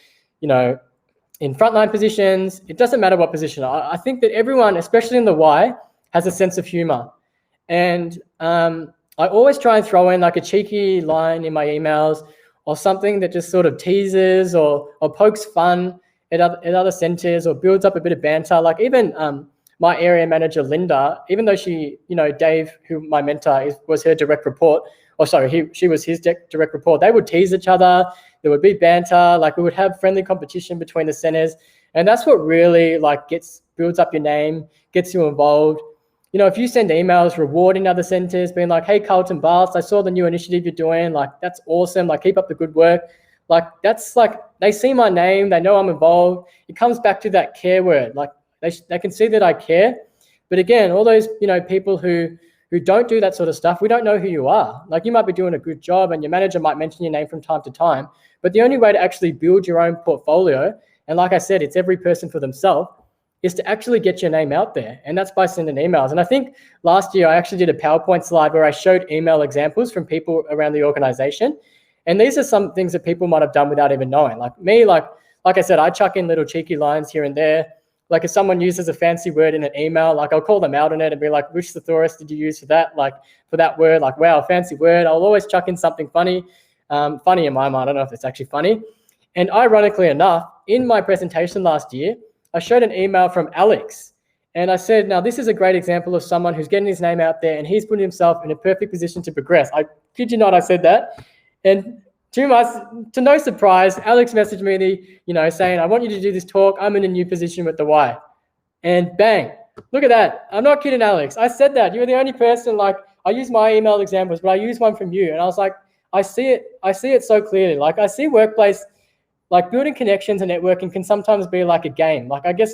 in frontline positions. It doesn't matter what position. I think that everyone, especially in the Y, has a sense of humor. And I always try and throw in like a cheeky line in my emails or something that just sort of teases or pokes fun at other centers or builds up a bit of banter. Like even my area manager, Linda, even though she, Dave, who my mentor was her direct report, she was his direct report, they would tease each other. There would be banter, like we would have friendly competition between the centers. And that's what really like builds up your name, gets you involved. If you send emails rewarding other centers, being like, hey, Carlton Baths, I saw the new initiative you're doing. Like, that's awesome. Like, keep up the good work. Like, that's like, they see my name. They know I'm involved. It comes back to that care word. Like, they can see that I care. But again, all those, people who don't do that sort of stuff, we don't know who you are. Like, you might be doing a good job and your manager might mention your name from time to time. But the only way to actually build your own portfolio, and like I said, it's every person for themselves, is to actually get your name out there. And that's by sending emails. And I think last year I actually did a PowerPoint slide where I showed email examples from people around the organization. And these are some things that people might have done without even knowing. Like me, like I said, I chuck in little cheeky lines here and there. Like if someone uses a fancy word in an email, like I'll call them out on it and be like, which thesaurus did you use for that? Like for that word, like, wow, fancy word. I'll always chuck in something funny. Funny in my mind. I don't know if it's actually funny. And ironically enough, in my presentation last year, I showed an email from Alex. And I said, now this is a great example of someone who's getting his name out there and he's putting himself in a perfect position to progress. I kid you not, I said that. And to no surprise, Alex messaged me, saying, I want you to do this talk. I'm in a new position with the Y. And bang, look at that. I'm not kidding, Alex. I said that. You're the only person, I use my email examples, but I use one from you. And I was like, I see it so clearly. I see workplace, building connections and networking can sometimes be like a game. I guess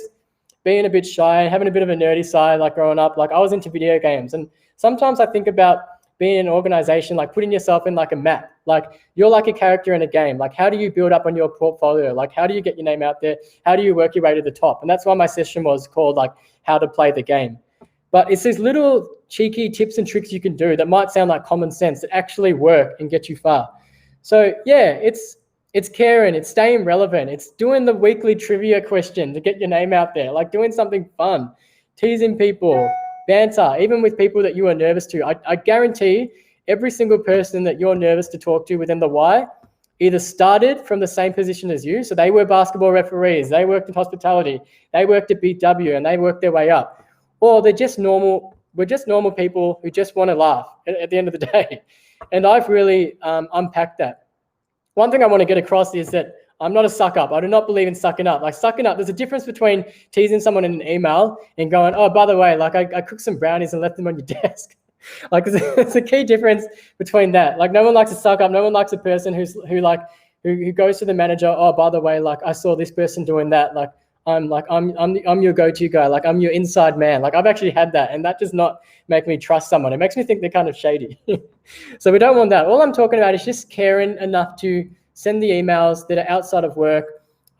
being a bit shy and having a bit of a nerdy side, growing up, I was into video games. And sometimes I think about being in an organization, putting yourself in a map. You're like a character in a game. How do you build up on your portfolio? How do you get your name out there? How do you work your way to the top? And that's why my session was called how to play the game. But it's these little cheeky tips and tricks you can do that might sound like common sense that actually work and get you far. So yeah, it's caring, it's staying relevant, it's doing the weekly trivia question to get your name out there, doing something fun, teasing people, banter, even with people that you are nervous to. I guarantee every single person that you're nervous to talk to within the Y either started from the same position as you. So they were basketball referees, they worked in hospitality, they worked at BW and they worked their way up. Or they're just normal, we're just normal people who just want to laugh at the end of the day. And I've really unpacked that. One thing I want to get across is that I'm not a suck up. I do not believe in sucking up. Sucking up, there's a difference between teasing someone in an email and going, oh, by the way, I cooked some brownies and left them on your desk. There's a key difference between that. No one likes to suck up. No one likes a person who goes to the manager, oh, by the way, I saw this person doing that. I'm your go-to guy. I'm your inside man. I've actually had that, and that does not make me trust someone. It makes me think they're kind of shady. So we don't want that. All I'm talking about is just caring enough to send the emails that are outside of work,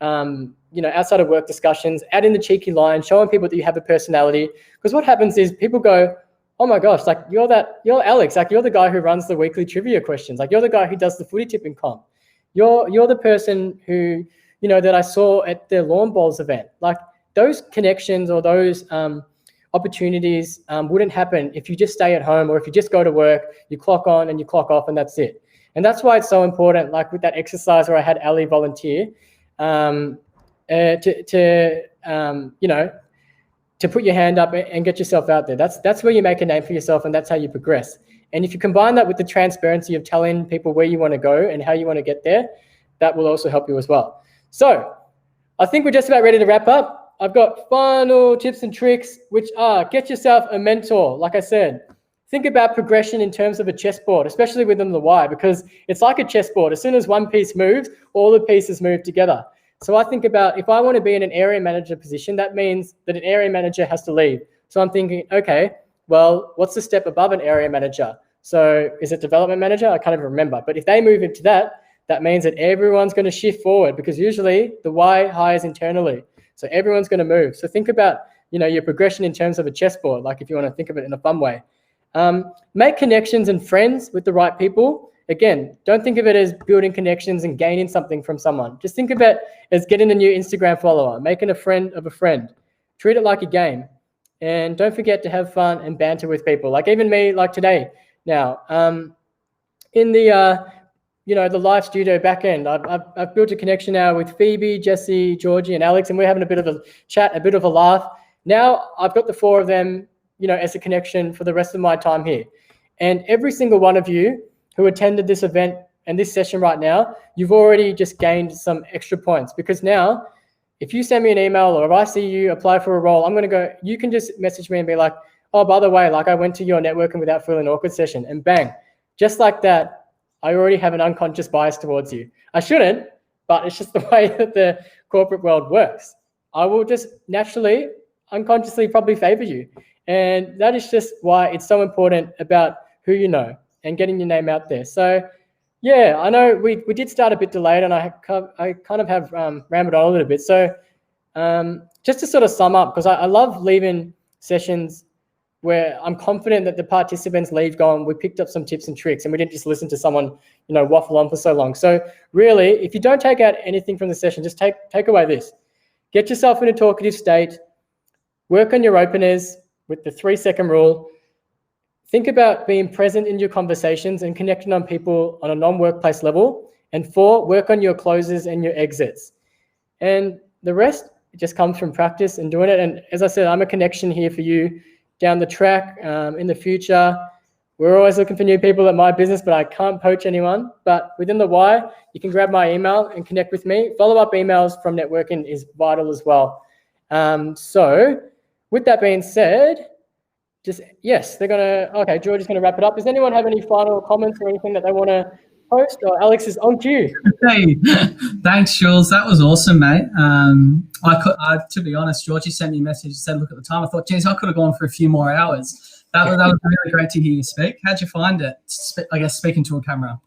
outside of work discussions, add in the cheeky line, showing people that you have a personality. Because what happens is people go, oh my gosh, you're Alex, you're the guy who runs the weekly trivia questions. You're the guy who does the footy tipping comp. You're the person who, that I saw at the lawn bowls event. Those connections or those opportunities wouldn't happen if you just stay at home or if you just go to work, you clock on and you clock off and that's it. And that's why it's so important, with that exercise where I had Ali volunteer, to put your hand up and get yourself out there. That's where you make a name for yourself and that's how you progress. And if you combine that with the transparency of telling people where you want to go and how you want to get there, that will also help you as well. So I think we're just about ready to wrap up. I've got final tips and tricks, which are get yourself a mentor. Like I said, think about progression in terms of a chessboard, especially within the Y, because it's like a chessboard. As soon as one piece moves, all the pieces move together. So I think about if I want to be in an area manager position, that means that an area manager has to leave. So I'm thinking, okay, well, what's the step above an area manager? So is it development manager? I can't even remember. But if they move into that, that means that everyone's going to shift forward because usually the Y hires internally. So everyone's going to move. So think about, your progression in terms of a chessboard, if you want to think of it in a fun way. Make connections and friends with the right people. Again, don't think of it as building connections and gaining something from someone. Just think of it as getting a new Instagram follower, making a friend of a friend. Treat it like a game. And don't forget to have fun and banter with people. Even me, today now, in the live studio back end, I've built a connection now with Phoebe, Jesse, Georgie, and Alex, and we're having a bit of a chat, a bit of a laugh. Now I've got the four of them, as a connection for the rest of my time here. And every single one of you who attended this event and this session right now, you've already just gained some extra points because now if you send me an email or if I see you apply for a role, I'm going to go, you can just message me and be like, oh, by the way, I went to your networking without feeling awkward session and bang, just like that, I already have an unconscious bias towards you. I shouldn't, but it's just the way that the corporate world works. I will just naturally, unconsciously probably favor you. And that is just why it's so important about who you know and getting your name out there. So yeah, I know we did start a bit delayed and I kind of have rambled on a little bit. So just to sort of sum up, because I love leaving sessions where I'm confident that the participants leave going, we picked up some tips and tricks and we didn't just listen to someone, waffle on for so long. So really, if you don't take out anything from the session, just take away this. Get yourself in a talkative state, work on your openers with the 3-second rule. Think about being present in your conversations and connecting on people on a non-workplace level. And 4, work on your closes and your exits. And the rest It just comes from practice and doing it. And as I said, I'm a connection here for you down the track in the future. We're always looking for new people at my business, but I can't poach anyone. But within the Y, you can grab my email and connect with me. Follow-up emails from networking is vital as well. So with that being said, yes, okay, Georgie's going to wrap it up. Does anyone have any final comments or anything that they want to post? Or Alex is on cue. Hey, thanks, Jules. That was awesome, mate. To be honest, Georgie sent me a message, said, look at the time. I thought, geez, I could have gone for a few more hours. That was really great to hear you speak. How'd you find it? I guess speaking to a camera.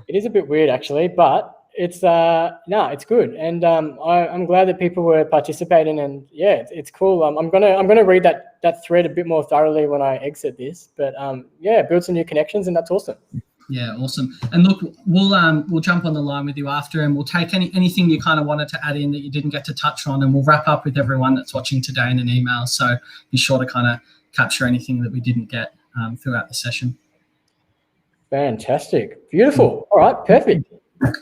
It is a bit weird, actually, but it's it's good, and I'm glad that people were participating, and yeah, it's cool. I'm gonna read that thread a bit more thoroughly when I exit this, but yeah, build some new connections, and that's awesome. Yeah, awesome. And look, we'll jump on the line with you after, and we'll take anything you kind of wanted to add in that you didn't get to touch on, and we'll wrap up with everyone that's watching today in an email. So be sure to kind of capture anything that we didn't get throughout the session. Fantastic. Beautiful. All right, perfect.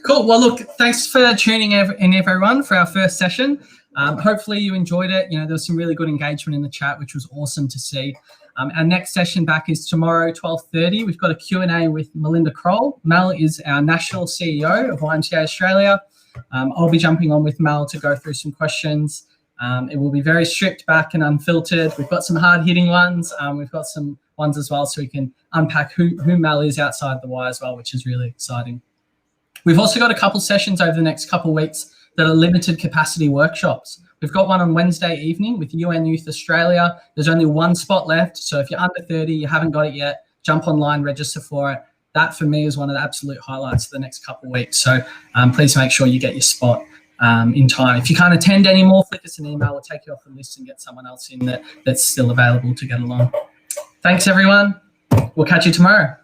Cool. Well, look, thanks for tuning in, everyone, for our first session. Hopefully you enjoyed it. You know, there was some really good engagement in the chat, which was awesome to see. Our next session back is tomorrow, 12:30. We've got a Q&A with Melinda Kroll. Mel is our National CEO of YMCA Australia. I'll be jumping on with Mel to go through some questions. It will be very stripped back and unfiltered. We've got some hard-hitting ones. We've got some ones as well, so we can unpack who Mel is outside the Y as well, which is really exciting. We've also got a couple sessions over the next couple of weeks that are limited capacity workshops. We've got one on Wednesday evening with UN Youth Australia. There's only one spot left, so if you're under 30, you haven't got it yet, jump online, register for it. That, for me, is one of the absolute highlights of the next couple of weeks. So please make sure you get your spot in time. If you can't attend anymore, flick us an email. We'll take you off the list and get someone else in that's still available to get along. Thanks, everyone. We'll catch you tomorrow.